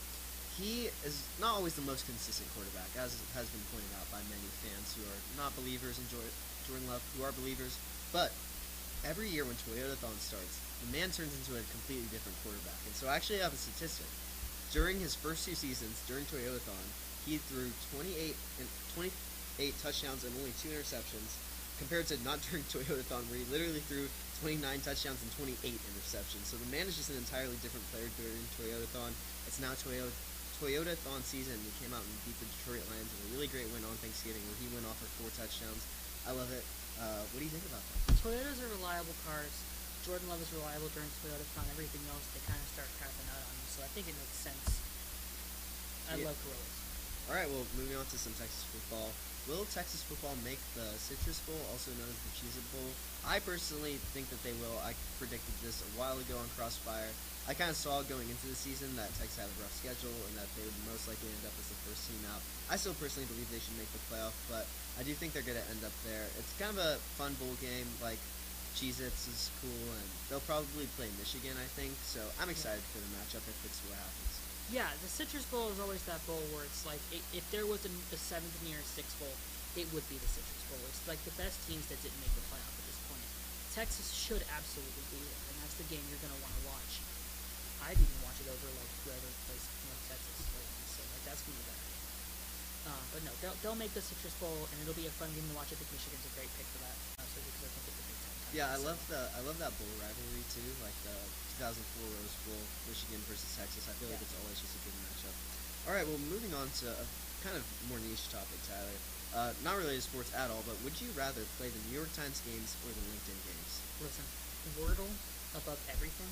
he is not always the most consistent quarterback, as has been pointed out by many fans who are not believers in Jordan Love, who are believers. But every year when Toyotathon starts, the man turns into a completely different quarterback. And so I actually have a statistic. During his first 2 seasons, during Toyotathon, he threw 28 touchdowns and only 2 interceptions, compared to not during Toyotathon, where he literally threw 29 touchdowns and 28 interceptions. So the man is just an entirely different player during Toyotathon. It's now Toyotathon season. He came out and beat the Detroit Lions in a really great win on Thanksgiving, where he went off for 4 touchdowns. I love it. What do you think about that? Toyotas are reliable cars. Jordan Love is reliable during Toyotathon. Everything else, they kind of start crapping out on you. So I think it makes sense. I love Corollas. All right, well, moving on to some Texas football. Will Texas football make the Citrus Bowl, also known as the Cheez-It Bowl? I personally think that they will. I predicted this a while ago on Crossfire. I kind of saw going into the season that Texas had a rough schedule and that they would most likely end up as the first team out. I still personally believe they should make the playoff, but I do think they're going to end up there. It's kind of a fun bowl game, like Cheez-Its is cool, and they'll probably play Michigan, I think, so I'm excited for the matchup if it's what happens. Yeah, the Citrus Bowl is always that bowl where it's like, if there was a 7th and 6th bowl, it would be the Citrus Bowl. It's like the best teams that didn't make the playoff at this point. Texas should absolutely be there, and that's the game you're going to want to watch. I'd even watch it over like whoever plays Texas. So like that's going to be better. But no, they'll make the Citrus Bowl, and it'll be a fun game to watch. I think Michigan's a great pick for that, also because I think it's a big time. Yeah, I love that bowl rivalry too, like the 2004 Rose Bowl, Michigan versus Texas. I feel like it's always just a good matchup. All right, well, moving on to a kind of more niche topic, Tyler. Not related to sports at all, but would you rather play the New York Times games or the LinkedIn games? Listen, Wordle above everything.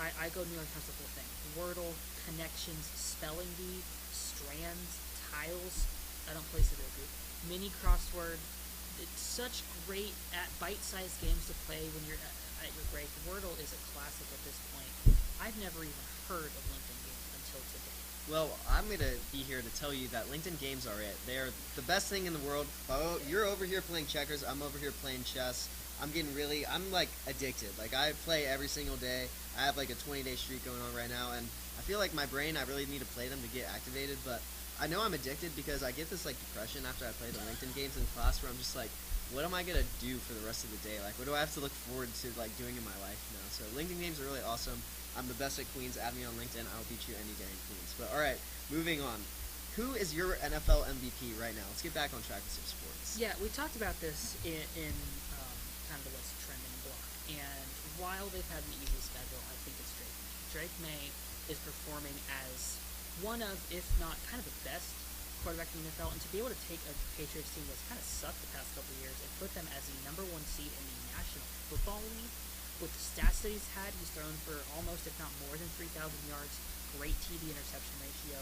I go New York Times the whole thing. Wordle, connections, spelling bee, strands, tiles. I don't play Sudoku. Mini crossword. It's such great bite-sized games to play when you're at your break. Wordle is a classic at this point. I've never even heard of LinkedIn games until today. Well, I'm going to be here to tell you that LinkedIn games are it. They're the best thing in the world. Oh, you're over here playing checkers. I'm over here playing chess. I'm like addicted. Like I play every single day. I have like a 20-day streak going on right now, and I feel like my brain, I really need to play them to get activated, but I know I'm addicted because I get this like depression after I play the LinkedIn games in class where I'm just like, what am I going to do for the rest of the day? Like, what do I have to look forward to like doing in my life now? So LinkedIn games are really awesome. I'm the best at Queens. Add me on LinkedIn. I'll beat you any day in Queens. But all right, moving on. Who is your NFL MVP right now? Let's get back on track with some sports. Yeah, we talked about this in kind of the What's Trending block. And while they've had an easy schedule, I think it's Drake May. Drake May is performing as one of, if not kind of the best quarterback in the NFL. And to be able to take a Patriots team that's kind of sucked the past couple of years and put them as the #1 seed in the National Football League, with the stats that he's had, he's thrown for almost, if not more than 3,000 yards, great TD interception ratio.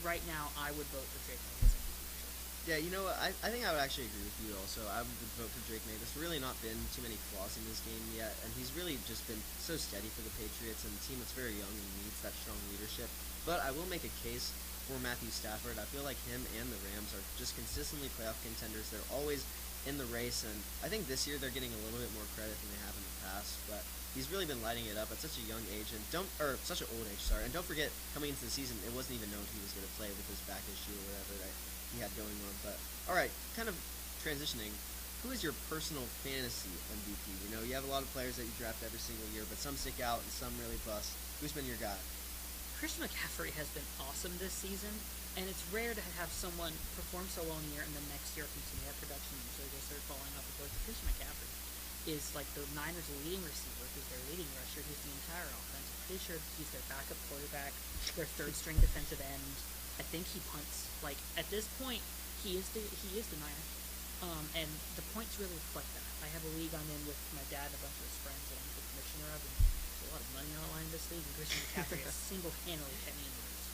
Right now, I would vote for Drake May as MVP for sure. Yeah, you know what? I think I would actually agree with you also. I would vote for Drake May. There's really not been too many flaws in this game yet, and he's really just been so steady for the Patriots and a team that's very young and needs that strong leadership. But I will make a case for Matthew Stafford. I feel like him and the Rams are just consistently playoff contenders. They're always in the race, and I think this year they're getting a little bit more credit than they have in the past. But he's really been lighting it up at such a young age, and such an old age. Sorry, and don't forget, coming into the season, it wasn't even known he was going to play with his back issue or whatever that he had going on. But all right, kind of transitioning. Who is your personal fantasy MVP? You know, you have a lot of players that you draft every single year, but some stick out and some really bust. Who's been your guy? Christian McCaffrey has been awesome this season, and it's rare to have someone perform so well in a year and the next year continue that production. Usually they start falling off the board. Christian McCaffrey is like the Niners' leading receiver, who's their leading rusher, who's the entire offense. I'm pretty sure he's their backup quarterback, their third-string defensive end. I think he punts. Like, at this point, he is the Niners. And the points really reflect that. I have a league I'm in with my dad and a bunch of his friends that I'm the commissioner of, and there's a lot of money on the line in this league, and Christian McCaffrey has single-handedly kept me in the race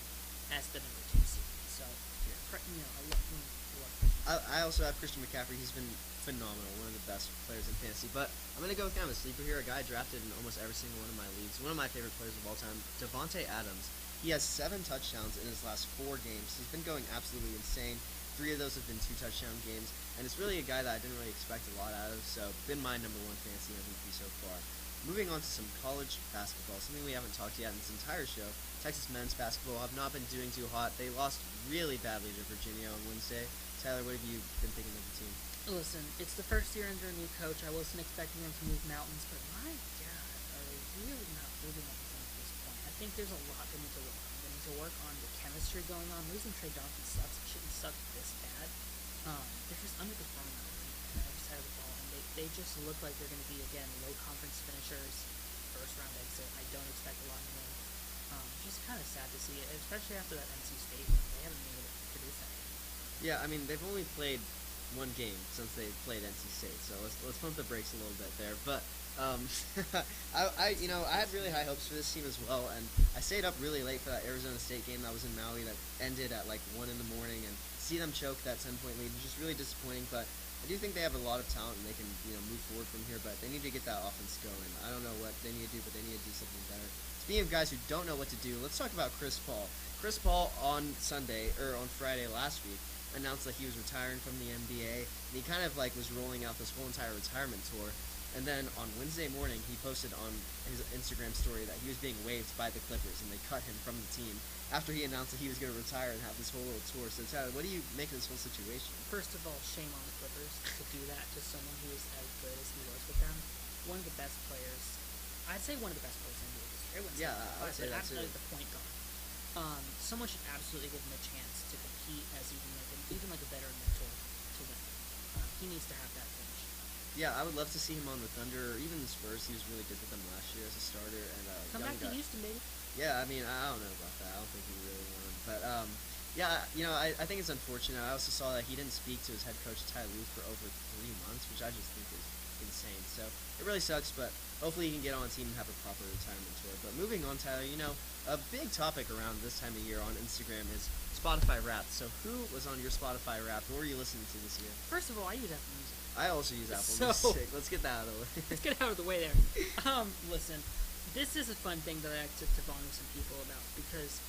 as the number 2 seed. So, I love him. I also have Christian McCaffrey. He's been phenomenal, one of the best players in fantasy. But I'm going to go with kind of a sleeper here, a guy drafted in almost every single one of my leagues, one of my favorite players of all time, Devontae Adams. He has 7 touchdowns in his last 4 games. He's been going absolutely insane. 3 of those have been 2-touchdown games, and it's really a guy that I didn't really expect a lot out of, so been my number 1 fantasy MVP so far. Moving on to some college basketball, something we haven't talked yet in this entire show. Texas men's basketball have not been doing too hot. They lost really badly to Virginia on Wednesday. Tyler, what have you been thinking of the team? Listen, it's the first year under a new coach. I wasn't expecting them to move mountains, but my God, are they really not moving anything at this point? I think there's a lot they need to work on. They need to work on the chemistry going on. Losing Trey Johnson sucks. It shouldn't suck this bad. They're just underperforming on the team on every side of the ball, and they just look like they're going to be, again, low conference finishers, first-round exit. I don't expect a lot more. Just kind of sad to see it, especially after that NC State win. They haven't been able to produce that game. Yeah, I mean, they've only played 1 game since they played NC State, so let's pump the brakes a little bit there. But I had really high hopes for this team as well, and I stayed up really late for that Arizona State game that was in Maui that ended at like 1 in the morning, and see them choke that 10-point lead was just really disappointing. But I do think they have a lot of talent and they can move forward from here, but they need to get that offense going. I don't know what they need to do, but they need to do something better. Speaking of guys who don't know what to do, let's talk about Chris Paul. Chris Paul on Friday last week announced that he was retiring from the NBA, and he kind of like was rolling out this whole entire retirement tour. And then on Wednesday morning, he posted on his Instagram story that he was being waived by the Clippers, and they cut him from the team after he announced that he was going to retire and have this whole little tour. So Tyler, what do you make of this whole situation? First of all, shame on the Clippers to do that to someone who is as good as he was with them. One of the best players. I'd say one of the best players in the league. Yeah, I would say that too. Absolutely the point guard. Someone should absolutely give him a chance to compete as even like a veteran mentor to win. He needs to have that finish. Yeah, I would love to see him on the Thunder or even the Spurs. He was really good with them last year as a starter. And come back to Houston, baby. Yeah, I mean, I don't know about that. I don't think he really won. But I think it's unfortunate. I also saw that he didn't speak to his head coach Ty Lue for over 3 months, which I just think is insane. So it really sucks, but hopefully he can get on a team and have a proper retirement tour. But moving on, Tyler, a big topic around this time of year on Instagram is Spotify Wrapped. So who was on your Spotify Wrapped? What were you listening to this year? First of all, I use Apple Music. I also use Apple Music. Let's get that out of the way. Let's get out of the way there. Listen, this is a fun thing that I like to bond with some people about because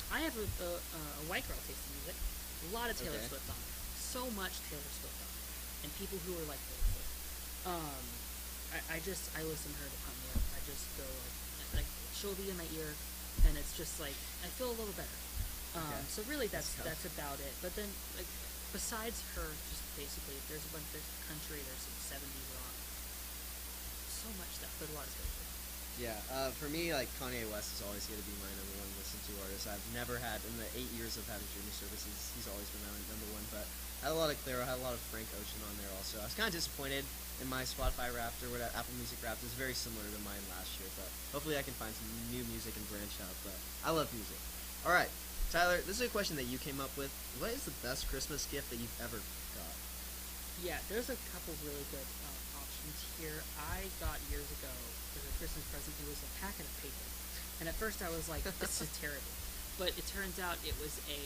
I have a white girl taste in music. A lot of Taylor Swift on there. So much Taylor Swift on there. And people who are like Taylor Swift. I listen to her to pump me up. I just go like she'll be in my ear, and it's just like I feel a little better. So really that's about it. But then like besides her, just basically there's a bunch of country, there's some 70s rock, so much stuff. But a lot of stuff. Yeah, for me, like Kanye West is always going to be my number 1 listen to artist. I've never had in the 8 years of having streaming services, he's always been my number 1. But I had a lot of Clairo, I had a lot of Frank Ocean on there also. I was kind of disappointed in my Spotify Wrapped or whatever Apple Music Wrapped. It's very similar to mine last year, but hopefully I can find some new music and branch out. But I love music. All right, Tyler, this is a question that you came up with. What is the best Christmas gift that you've ever got? Yeah, there's a couple really good options here. I got years ago as a Christmas present. It was a packet of paper. And at first I was like, this is terrible. But it turns out it was a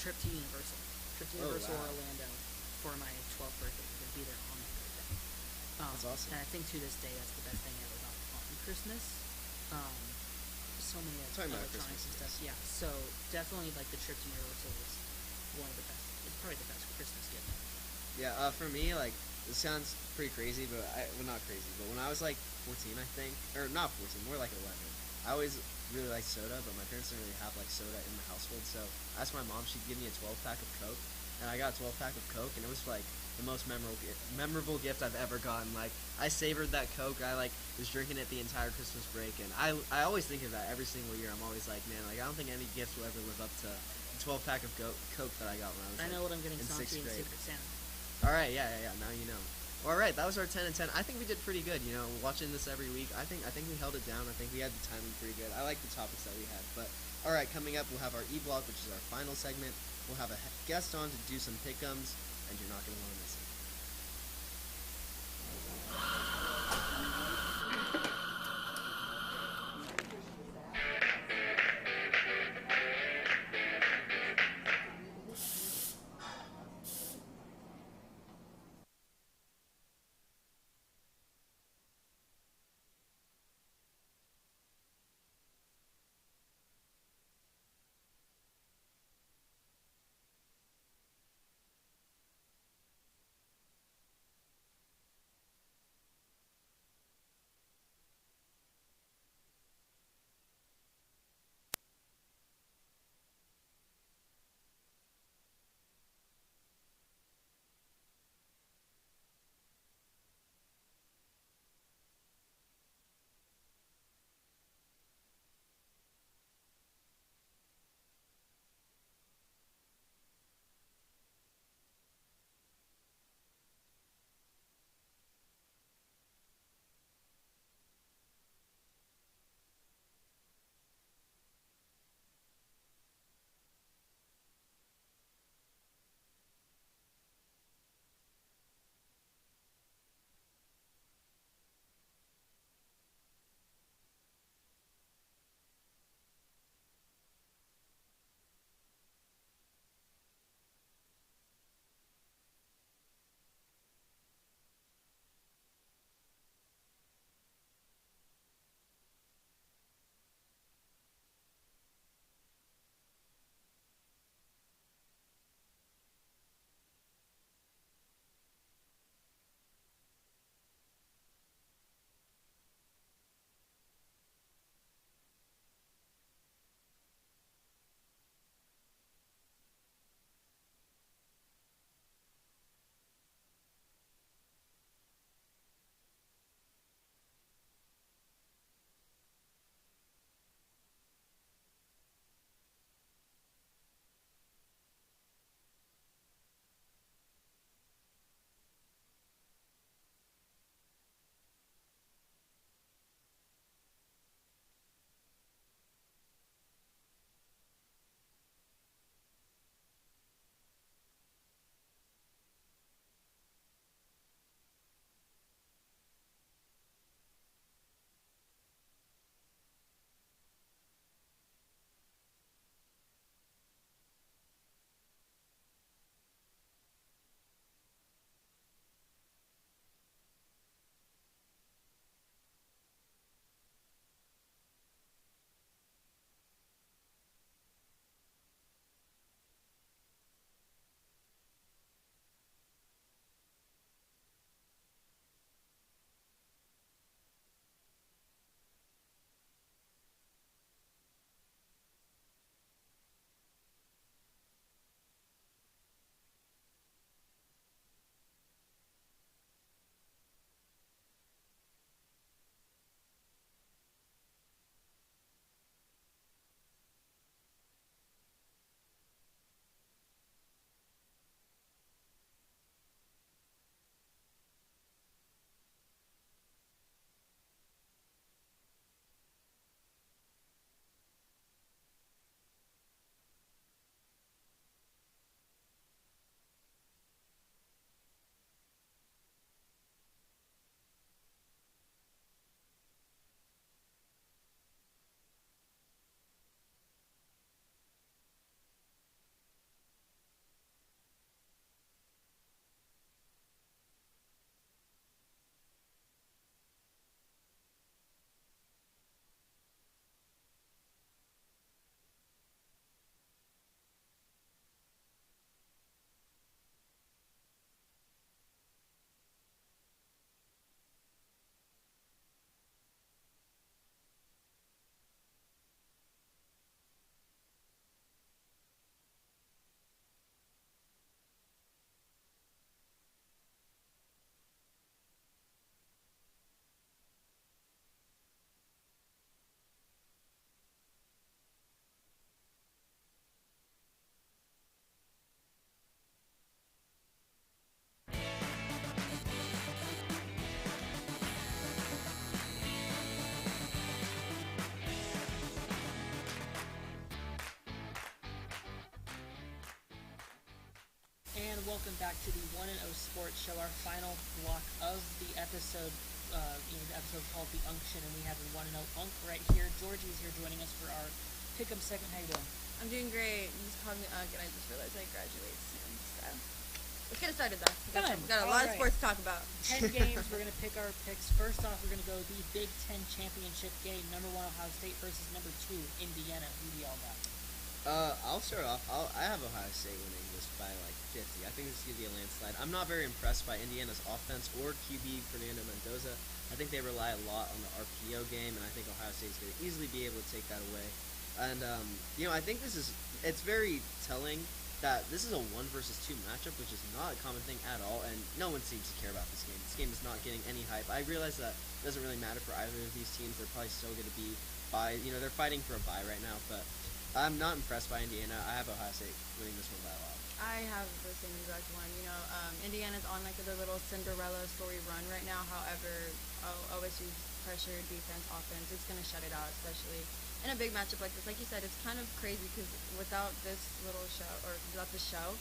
trip to Universal. Trip to Oh, Universal wow. Orlando for my 12th birthday. We're going to be there on my birthday. That's awesome. And I think to this day that's the best thing I ever got on Christmas. So many Talking about electronics and Christmas, stuff. Yeah, so definitely like the trip to Universal was one of the best. It's probably the best Christmas gift ever. Yeah, for me, like, this sounds pretty crazy, but well, not crazy, but when I was like 14, I think, or not 14, more like 11, I always really liked soda, but my parents didn't really have like soda in the household, so I asked my mom, she'd give me a 12-pack of Coke, and I got a 12-pack of Coke, and it was like the most memorable gift I've ever gotten. Like, I savored that Coke. I like was drinking it the entire Christmas break, and I always think of that every single year. I'm always like, man, like I don't think any gift will ever live up to the 12-pack of Coke that I got when I was I like, know what I'm getting in Santi sixth and grade. Secret Santa. All right, yeah. Now you know. All right, that was our 10 and 10. I think we did pretty good. You know, watching this every week, I think we held it down. I think we had the timing pretty good. I like the topics that we had. But all right, coming up, we'll have our e-blog, which is our final segment. We'll have a guest on to do some pick'ems, and you're not going to want to miss it. welcome back to the 1-0 Sports Show, our final block of the episode. The episode called The Unction, and we have the 1-0 Unk right here. Georgie is here joining us for our pick-up segment. How you doing? I'm doing great. You just called me Unk, and I just realized I graduate soon. So let's get it started, though. We got a lot of sports to talk about. 10 games. We're going to pick our picks. First off, we're going to go the Big Ten championship game. Number 1 Ohio State versus number 2 Indiana. Who do y'all got? I'll start off. I have Ohio State winning this by like 50. I think this is going to be a landslide. I'm not very impressed by Indiana's offense or QB Fernando Mendoza. I think they rely a lot on the RPO game, and I think Ohio State is going to easily be able to take that away. And, I think it's very telling that this is a 1 versus 2 matchup, which is not a common thing at all, and no one seems to care about this game. This game is not getting any hype. I realize that it doesn't really matter for either of these teams. They're probably still going to be they're fighting for a bye right now, but I'm not impressed by Indiana. I have Ohio State winning this one by a lot. I have the same exact one. Indiana's on like their little Cinderella story run right now. However, OSU's pressure, defense, offense, it's going to shut it out, especially in a big matchup like this. Like you said, it's kind of crazy because without this little show, or without this show,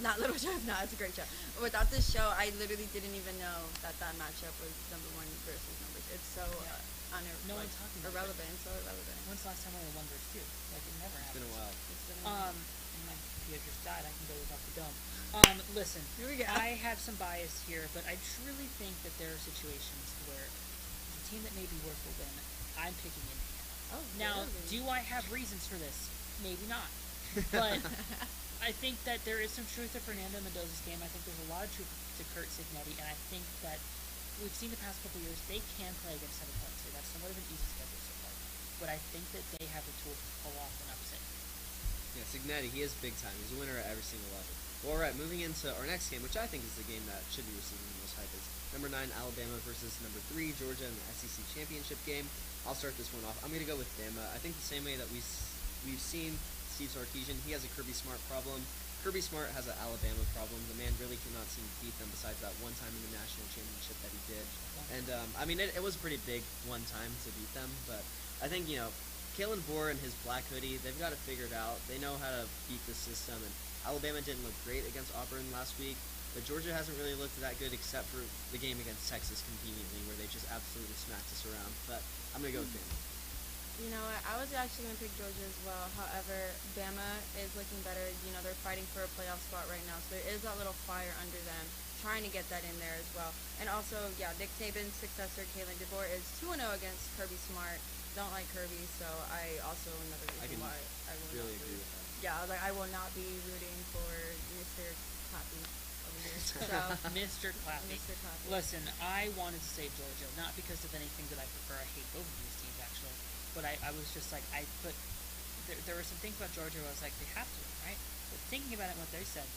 not little show, no, it's a great show. Without this show, I literally didn't even know that matchup was number 1 versus number 2. It's so No one's talking about irrelevant. It's so irrelevant. When's the last time we were 1 versus 2? Like, it never happened. It's been a while. And my computer just died. I can go without the dome. Listen, Here we go. I have some bias here, but I truly think that there are situations where the team that maybe worth will win, I'm picking Indiana. Oh, Now, really? do I have reasons for this? Maybe not. But I think that there is some truth to Fernando Mendoza's game. I think there's a lot of truth to Kurt Signetti, and I think that we've seen the past couple years, they can play against 7 points. That's somewhat of an easy schedule so far. But I think that they have the tools to pull off an upset. Yeah, Signetti, he is big time. He's a winner at every single level. Well, all right, moving into our next game, which I think is the game that should be receiving the most hype, is number 9 Alabama versus number 3 Georgia in the SEC championship game. I'll start this one off. I'm going to go with Bama. I think the same way that we've seen Steve Sarkisian, he has a Kirby Smart problem. Kirby Smart has an Alabama problem. The man really cannot seem to beat them besides that one time in the national championship that he did. And, it was a pretty big one time to beat them, but I think, Kalen Bohr and his black hoodie, they've got it figured out. They know how to beat the system, and Alabama didn't look great against Auburn last week, but Georgia hasn't really looked that good except for the game against Texas conveniently, where they just absolutely smacked us around. But I'm going to go with Bama. You know what? I was actually going to pick Georgia as well. However, Bama is looking better. They're fighting for a playoff spot right now, so there is that little fire under them, trying to get that in there as well. And also, Nick Saban's successor, Kalen DeBoer, is 2-0 against Kirby Smart. Don't like Kirby, so I also another reason why I will really not agree with that. Yeah, I will not be rooting for Mr. Clappy over here. So, Mr. Clappy. Mr. Clappy. Listen, I wanted to say Georgia, not because of anything that I prefer. I hate both of these teams, actually. But I was just like, there were some things about Georgia where I was like, they have to, right? But thinking about it, what they said,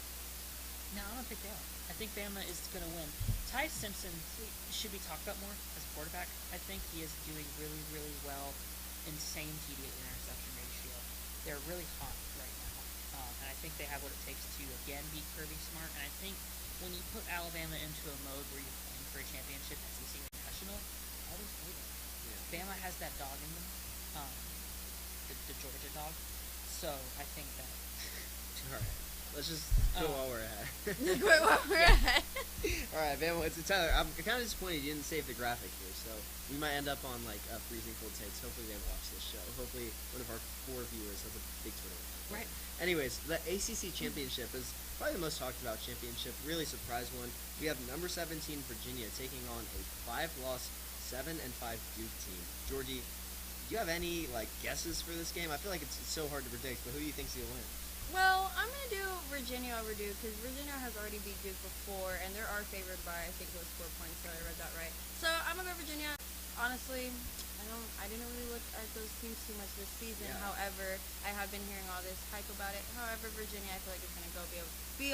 no, I don't think they are. I think Bama is going to win. Ty Simpson should be talked about more as a quarterback. I think he is doing really, really well. Insane TD to interception ratio. They're really hot right now. And I think they have what it takes to, again, beat Kirby Smart. And I think when you put Alabama into a mode where you're playing for a championship, SEC or national, all those play there. Yeah. Bama has that dog in them, the Georgia dog. So I think that. All right. Let's just go while we're ahead. All right, Bama. Tyler, I'm kind of disappointed you didn't save the graphic here, so we might end up on freezing cold takes. Hopefully they watch this show. Hopefully one of our 4 viewers has a big Twitter account. Right. Anyways, the ACC championship is probably the most talked about championship. Really surprise one. We have number 17 Virginia taking on a 5-loss, 7-5 Duke team. Georgie, do you have any guesses for this game? I feel like it's so hard to predict, but who do you think's gonna win? Well, I'm going to do Virginia over Duke because Virginia has already beat Duke before, and they are favored by, I think it was 4 points, so I read that right. So I'm going to go Virginia. Honestly, I didn't really look at those teams too much this season. Yeah. However, I have been hearing all this hype about it. However, Virginia, I feel like is going to be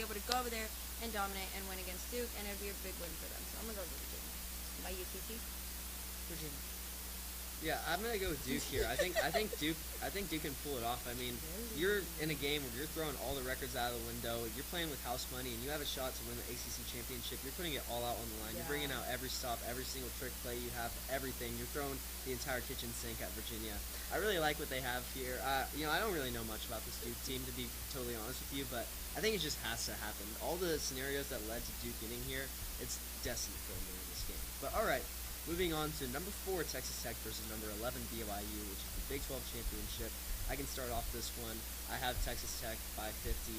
able to go over there and dominate and win against Duke, and it'll be a big win for them. So I'm going to go with Virginia. By you, TT? Virginia. Yeah, I'm gonna go with Duke here. I think Duke can pull it off. I mean, you're in a game where you're throwing all the records out of the window. You're playing with house money, and you have a shot to win the ACC championship. You're putting it all out on the line. You're bringing out every stop, every single trick play you have, everything. You're throwing the entire kitchen sink at Virginia. I really like what they have here. I don't really know much about this Duke team, to be totally honest with you, but I think it just has to happen. All the scenarios that led to Duke getting here, it's destined for them to win this game. But all right. Moving on to number 4, Texas Tech versus number 11, BYU, which is the Big 12 championship. I can start off this one. I have Texas Tech by 50.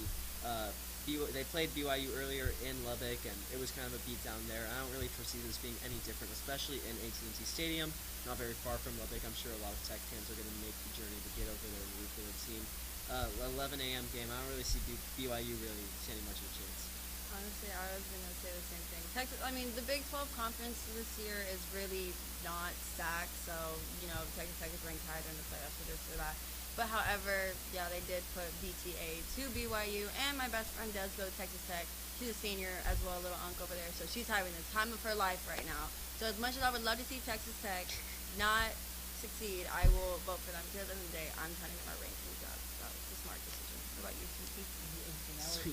They played BYU earlier in Lubbock, and it was kind of a beatdown there. I don't really foresee this being any different, especially in AT&T Stadium. Not very far from Lubbock. I'm sure a lot of Tech fans are going to make the journey to get over there and root for their team. 11 a.m. game. I don't really see BYU really standing much of a chance. Honestly, I was going to say the same thing. Texas, I mean, the Big 12 conference this year is really not stacked, so, Texas Tech is ranked higher in the playoffs for this or that. But however, yeah, they did put BTA to BYU, and my best friend does go to Texas Tech. She's a senior as well, a little uncle over there, so she's having the time of her life right now. So as much as I would love to see Texas Tech not succeed, I will vote for them, because at the end of the day, I'm trying to get my rankings up. So it's a smart decision. What about you, Cece?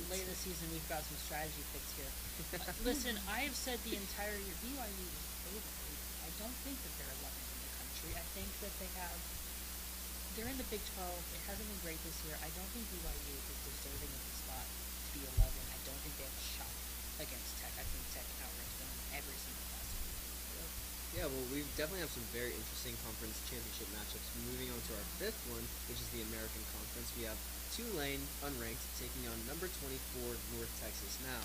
Later this season, we've got some strategy picks here. Listen, I have said the entire year, BYU is favored. I don't think that they're 11th in the country. I think that they're in the Big 12. It hasn't been great this year. I don't think BYU is deserving of the spot to be 11. I don't think they have a shot against Tech. I think Tech outranks them in every single classic. Yeah, well, we definitely have some very interesting conference championship matchups. Moving on to our 5th one, which is the American Conference, we have Tulane, unranked, taking on number 24, North Texas. Now,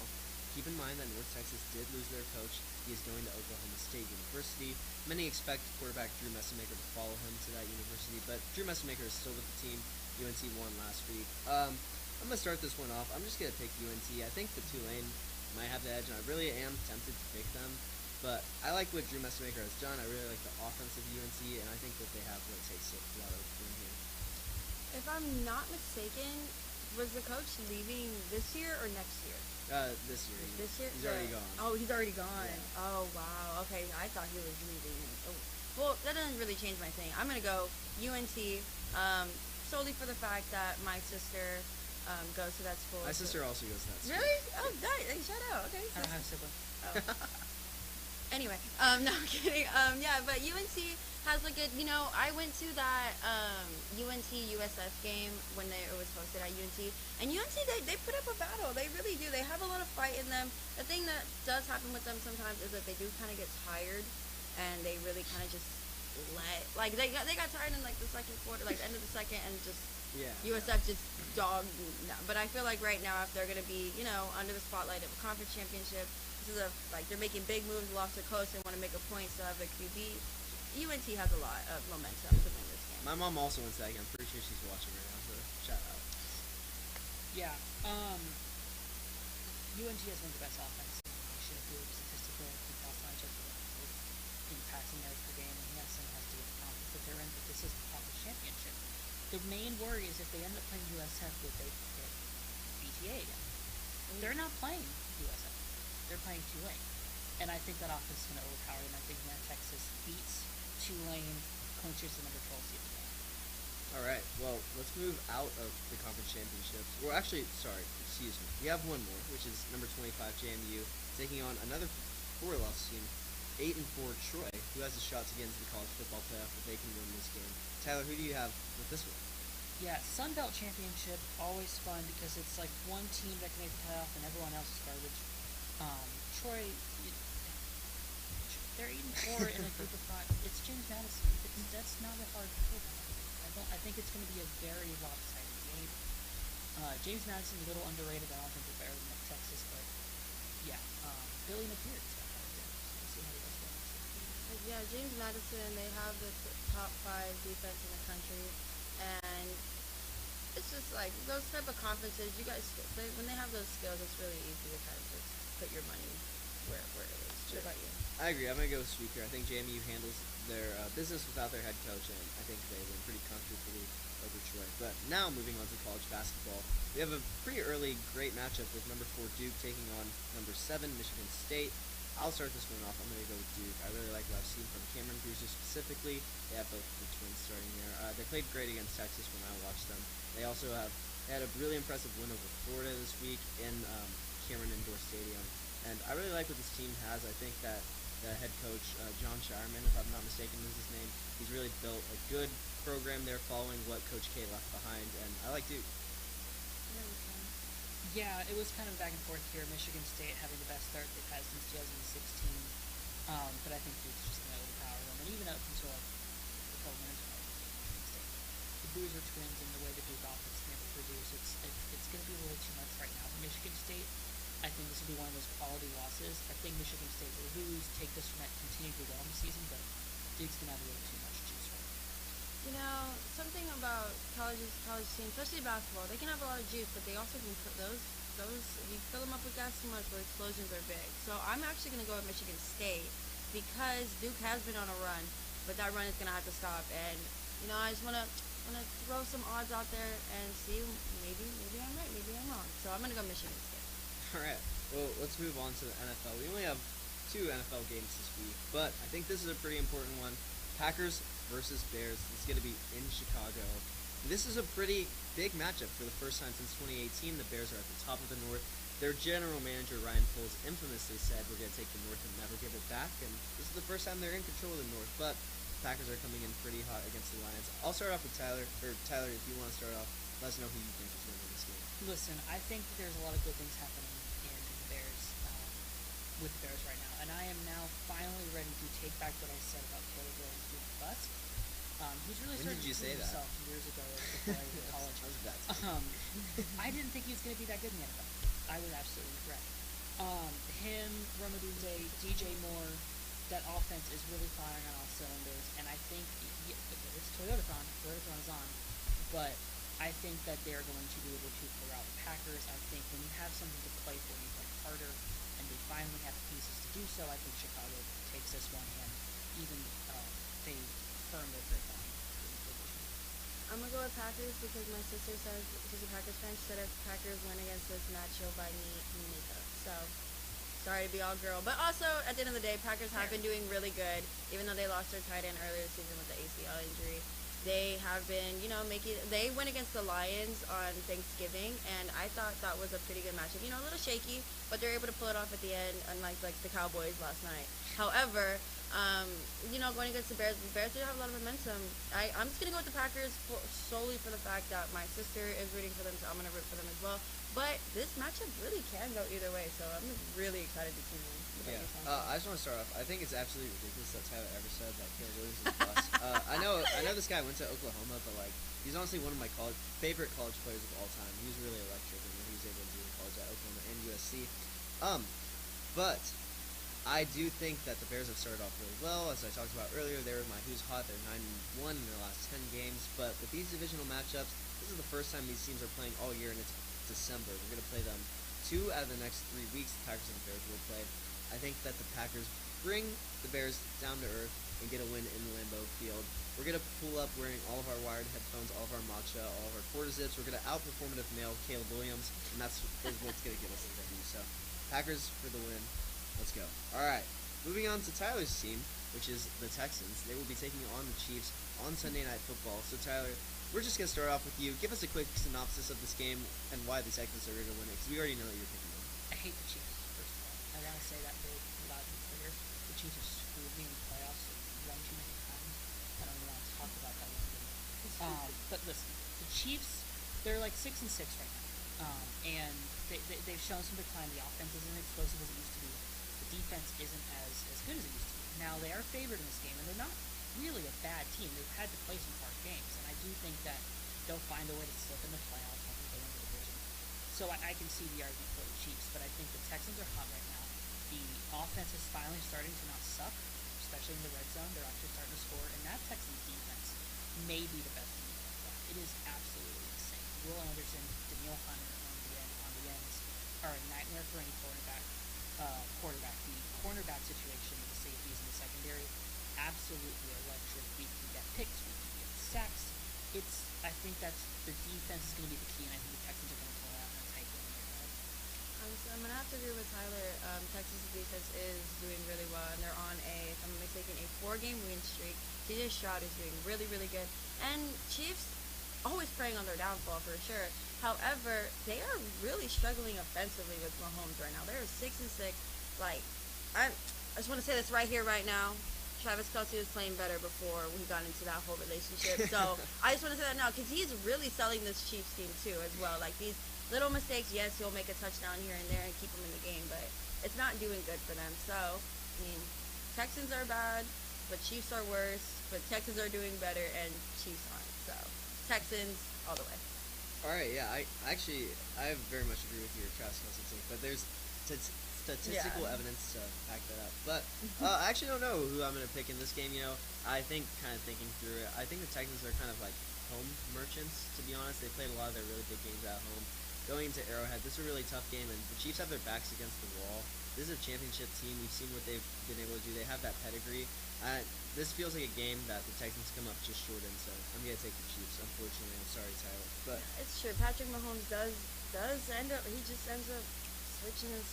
keep in mind that North Texas did lose their coach. He is going to Oklahoma State University. Many expect quarterback Drew Messemaker to follow him to that university, but Drew Messemaker is still with the team. UNT won last week. I'm going to start this one off. I'm just going to pick UNT. I think the Tulane might have the edge, and I really am tempted to pick them. But I like what Drew Messemaker has done. I really like the offense of UNT, and I think that they have what it takes to pull out a win here. If I'm not mistaken, was the coach leaving this year or next year? This year. This year? He's already gone. Oh, he's already gone. Yeah. Oh, wow. Okay, I thought he was leaving. Oh. Well, that doesn't really change my thing. I'm going to go UNT solely for the fact that my sister goes to that school. My sister also goes to that school. Really? Oh, nice. Hey, shout out. Okay. I don't have a sibling. Oh. Anyway, no, I'm kidding. Yeah, but UNC has I went to that UNT USF game when it was hosted at UNT, and UNT they put up a battle. They really do. They have a lot of fight in them. The thing that does happen with them sometimes is that they do kind of get tired, and they really kind of just they got tired in the second quarter, the end of the second, and just USF just dogged. But I feel like right now, if they're gonna be under the spotlight of a conference championship. They're making big moves along the coast and want to make a point to have a QB. UNT has a lot of momentum to win this game. My mom also went to that game. I'm pretty sure she's watching right now, so shout out. Yeah. UNT has one of the best offenses in the nation if you look statistically. I think that's not just in passing yards per game. And yes, it has to do with the conference that they're in, but this is the conference championship. The main worry is if they end up playing USF, would they get BTA again? They're not playing USF. They're playing Tulane. And I think that offense is going to overpower them. I think North Texas beats Tulane, clinches the number 12 seed game. All right. Well, let's move out of the conference championships. Well, actually, sorry. Excuse me. We have one more, which is number 25 JMU taking on another 4-loss team, 8-4 Troy, who has a shot to get into the college football playoff if they can win this game. Tyler, who do you have with this one? Yeah, Sun Belt Championship, always fun because it's one team that can make the playoff and everyone else is garbage. Troy, they're 8-4 in a group of 5. It's James Madison. That's not a hard pull. I think it's going to be a very lopsided game. James Madison, a little underrated. I don't think they're better than Texas, but yeah, Billy Napier is that hard there. We'll see how he does that. Yeah, James Madison, they have the top 5 defense in the country, and it's just those type of conferences, you guys, when they have those skills, it's really easy to kind of just put your money where it is. What about you? I agree. I'm going to go with Sweet here. I think JMU handles their business without their head coach, and I think they win pretty comfortably over Troy. But now moving on to college basketball, we have a pretty early great matchup with number 4 Duke taking on number 7 Michigan State. I'll start this one off. I'm going to go with Duke. I really like what I've seen from Cameron Cruiser specifically. They have both the twins starting there. They played great against Texas when I watched them. They also had a really impressive win over Florida this week in Cameron Indoor Stadium. And I really like what this team has. I think that the head coach, John Shireman, if I'm not mistaken is his name, he's really built a good program there following what Coach K left behind. And I like Duke. Yeah, it was kind of back and forth here. Michigan State having the best start they've had since 2016, but I think Duke's just going to overpower them. And even up until a couple minutes ago, Michigan State, the Boozer twins and the way the Duke offense can able to produce, it's going to be a little too much right now for Michigan State. I think this will be one of those quality losses. I think Michigan State will lose, take this from that, continue to go on the season, but Duke's going to have a little too much juice right now. You know, something about college teams, especially basketball, they can have a lot of juice, but they also can put those you fill them up with gas too much, where explosions are big. So I'm actually going to go with Michigan State because Duke has been on a run, but that run is going to have to stop. And you know, I just want to throw some odds out there and see maybe I'm right, maybe I'm wrong. So I'm going to go Michigan State. All right. Well, let's move on to the NFL. We only have 2 NFL games this week, but I think this is a pretty important one. Packers versus Bears. It's going to be in Chicago. This is a pretty big matchup for the first time since 2018. The Bears are at the top of the North. Their general manager, Ryan Poles, infamously said, we're going to take the North and never give it back, and this is the first time they're in control of the North, but the Packers are coming in pretty hot against the Lions. I'll start off with Tyler, if you want to start off, let us know who you think is going to win this game. Listen, I think there's a lot of good things happening in the Bears, with the Bears right now, and I am now finally ready to take back what I said about Caleb Williams being a bust. He's really When started did you to say prove that? himself years ago before I was in college. How's that? I didn't think he was going to be that good in the NFL. I was absolutely incorrect. Him, Romadunze, DJ Moore, that offense is really firing on all cylinders, and I think it's Toyotathon. Toyotathon is on, but I think that they're going to be able to throw out the Packers. I think when you have something to play for, you play harder, and they finally have the pieces to do so. I think Chicago takes this one, and even they firm their grip on the division. I'm going to go with Packers because my sister says, she's a Packers fan, she said if Packers win against this match, she'll buy me makeup. So, sorry to be all girl. But also, at the end of the day, Packers have been doing really good, even though they lost their tight end earlier this season with the ACL injury. They have been, they went against the Lions on Thanksgiving, and I thought that was a pretty good matchup. A little shaky, but they're able to pull it off at the end, unlike the Cowboys last night. However, going against the Bears do have a lot of momentum. I'm just going to go with the Packers solely for the fact that my sister is rooting for them, so I'm going to root for them as well. But this matchup really can go either way, so I'm really excited to tune in. Yeah. I just want to start off. I think it's absolutely ridiculous that Tyler ever said that Caleb Williams is a bust. I know this guy went to Oklahoma, but he's honestly one of my favorite college players of all time. He was really electric in what he was able to do in college at Oklahoma and USC. But I do think that the Bears have started off really well. As I talked about earlier, they're my who's hot. They're 9-1 in their last 10 games. But with these divisional matchups, this is the first time these teams are playing all year, and it's December. We're going to play them 2 out of the next 3 weeks. The Packers and the Bears will play. I think that the Packers bring the Bears down to earth and get a win in the Lambeau Field. We're going to pull up wearing all of our wired headphones, all of our matcha, all of our quarter zips. We're going to outperformative male Caleb Williams, and that's what's going to get us the W. So, Packers for the win. Let's go. All right, moving on to Tyler's team, which is the Texans. They will be taking on the Chiefs on Sunday Night Football. So, Tyler, we're just going to start off with you. Give us a quick synopsis of this game and why the Texans are going to win it, because we already know that you're picking them. I hate the Chiefs, first of all. I want to say that big, loud and clear. The Chiefs have screwed me in the playoffs one too many times. I don't even want to talk about that one. But listen, the Chiefs, they're like 6-6 right now. And they've shown some decline. The offense isn't as explosive as it used to be. The defense isn't as good as it used to be. Now, they are favored in this game, and they're not really a bad team. They've had to play some hard games, and I do think that they'll find a way to slip in the playoffs. I think they win the division. So I can see the argument for the Chiefs, but I think the Texans are hot right now. The offense is finally starting to not suck, especially in the red zone. They're actually starting to score, and that Texans defense may be the best in the NFL. It is absolutely insane. Will Anderson, Danielle Hunter on the ends are a nightmare for any quarterback. The cornerback situation with the safeties in the secondary, absolutely electric. We can get picks, we can get sacks. I think that's the defense is going to be the key, and I think the Texans are going to pull out in a tight game. I'm going to have to agree with Tyler. Texas defense is doing really well, and they're on a, if I'm not mistaken, a 4-game win streak. CJ Stroud is doing really, really good, and Chiefs always preying on their downfall for sure. However, they are really struggling offensively with Mahomes right now. They're 6-6. Like, I just want to say this right here, right now. Travis Kelce was playing better before we got into that whole relationship. So I just want to say that now because he's really selling this Chiefs team too as well. Like these little mistakes, yes, he'll make a touchdown here and there and keep them in the game, but it's not doing good for them. So, I mean, Texans are bad, but Chiefs are worse, but Texans are doing better and Chiefs aren't. So, Texans all the way. All right, yeah, I very much agree with your Travis Kelce take, but there's statistical evidence to back that up. But I actually don't know who I'm going to pick in this game. You know, I think kind of thinking through it, I think the Texans are kind of like home merchants, to be honest. They played a lot of their really big games at home. Going into Arrowhead, this is a really tough game, and the Chiefs have their backs against the wall. This is a championship team. We've seen what they've been able to do. They have that pedigree. This feels like a game that the Texans come up just short in, so I'm going to take the Chiefs, unfortunately. I'm sorry, Tyler. But it's true. Patrick Mahomes does end up, he just ends up switching his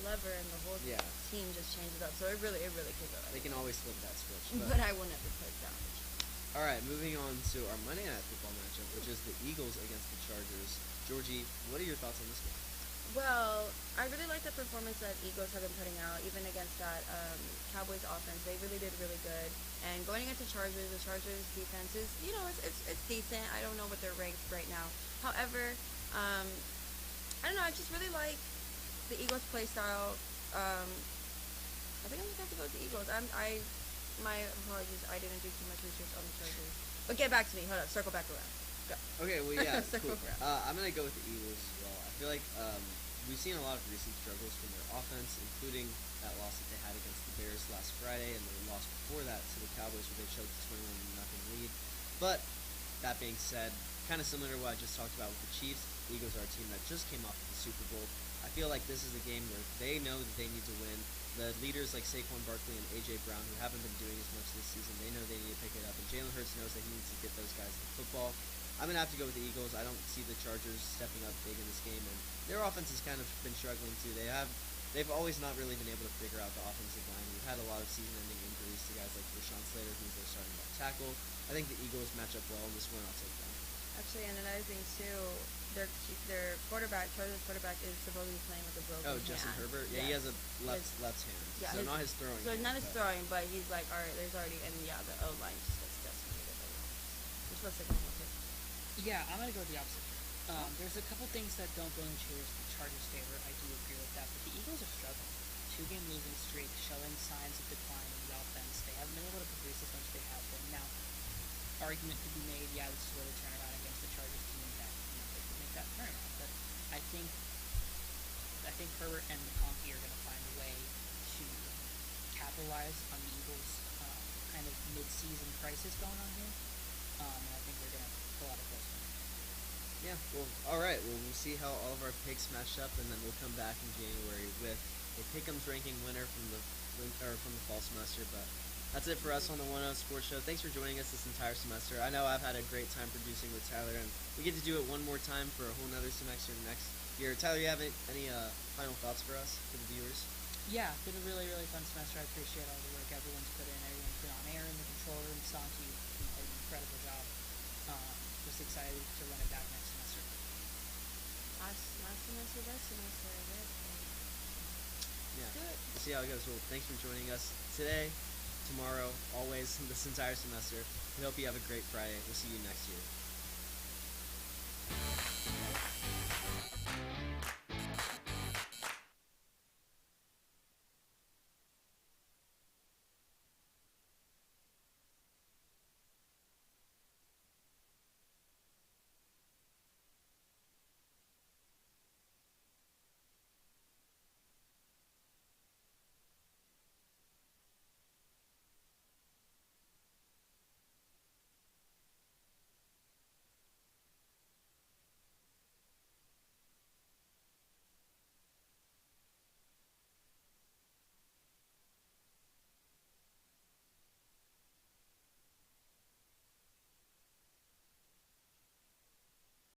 lever, and the whole team just changes up. So it really could go. They can always flip that switch. But I will never put down. All right, moving on to our Monday Night Football matchup, which is the Eagles against the Chargers. Georgie, what are your thoughts on this game? Well, I really like the performance that Eagles have been putting out, even against that Cowboys offense. They really did really good. And going against the Chargers defense is, you know, it's decent. I don't know what they're ranked right now. However, I don't know. I just really like the Eagles' play style. I think I'm gonna have to go with the Eagles. My apologies. I didn't do too much research on the Chargers. But get back to me. Hold up. Circle back around. Go. Okay. Well, yeah. Circle Cool. around. I'm gonna go with the Eagles as well. I feel like we've seen a lot of recent struggles from their offense, including that loss that they had against the Bears last Friday, and the loss before that to the Cowboys, where they choked a 21-0 lead. But that being said, kind of similar to what I just talked about with the Chiefs, the Eagles are a team that just came off of the Super Bowl. I feel like this is a game where they know that they need to win. The leaders like Saquon Barkley and A.J. Brown, who haven't been doing as much this season, they know they need to pick it up. And Jalen Hurts knows that he needs to get those guys the football. I'm going to have to go with the Eagles. I don't see the Chargers stepping up big in this game. And their offense has kind of been struggling too. They've always not really been able to figure out the offensive line. We've had a lot of season-ending injuries to guys like Rashawn Slater, who's their starting left tackle. I think the Eagles match up well in this one. I'll take them. Actually, and another thing too, their quarterback, Chargers quarterback, is supposedly playing with a broken hand. Justin Herbert? Yeah, he has a left hand. Yeah, so not his throwing. So not his throwing, but he's like, all right, there's already, and the O-line just gets decimated. Which looks like a normal pick. Yeah, I'm going to go with the opposite here. There's a couple things that don't go in Chargers' favor. I do agree with that, but the Eagles are struggling. 2-game losing streak, showing signs of decline in the offense. They haven't been able to produce as much as they have been. Now, argument could be made, this is where they turn around against the Chargers team that they could make that turnaround. But I think Herbert and McConkey are going to find a way to capitalize on the Eagles' kind of mid-season crisis going on here. And I think they're going to pull out a close one. Yeah, well, all right. Well, we'll see how all of our picks match up, and then we'll come back in January with a Pick'em's ranking winner from the fall semester. But that's it for us on the 1-0 Sports Show. Thanks for joining us this entire semester. I know I've had a great time producing with Tyler, and we get to do it one more time for a whole nother semester next year. Tyler, you have any final thoughts for us, for the viewers? Yeah, it's been a really, really fun semester. I appreciate all the work everyone's put in. Everyone's been on air in the control room. Santi did an incredible job. Just excited to run it back next semester. Last semester, best semester, I guess. Yeah, we'll see how it goes. Well, thanks for joining us today, tomorrow, always, this entire semester. We hope you have a great Friday. We'll see you next year.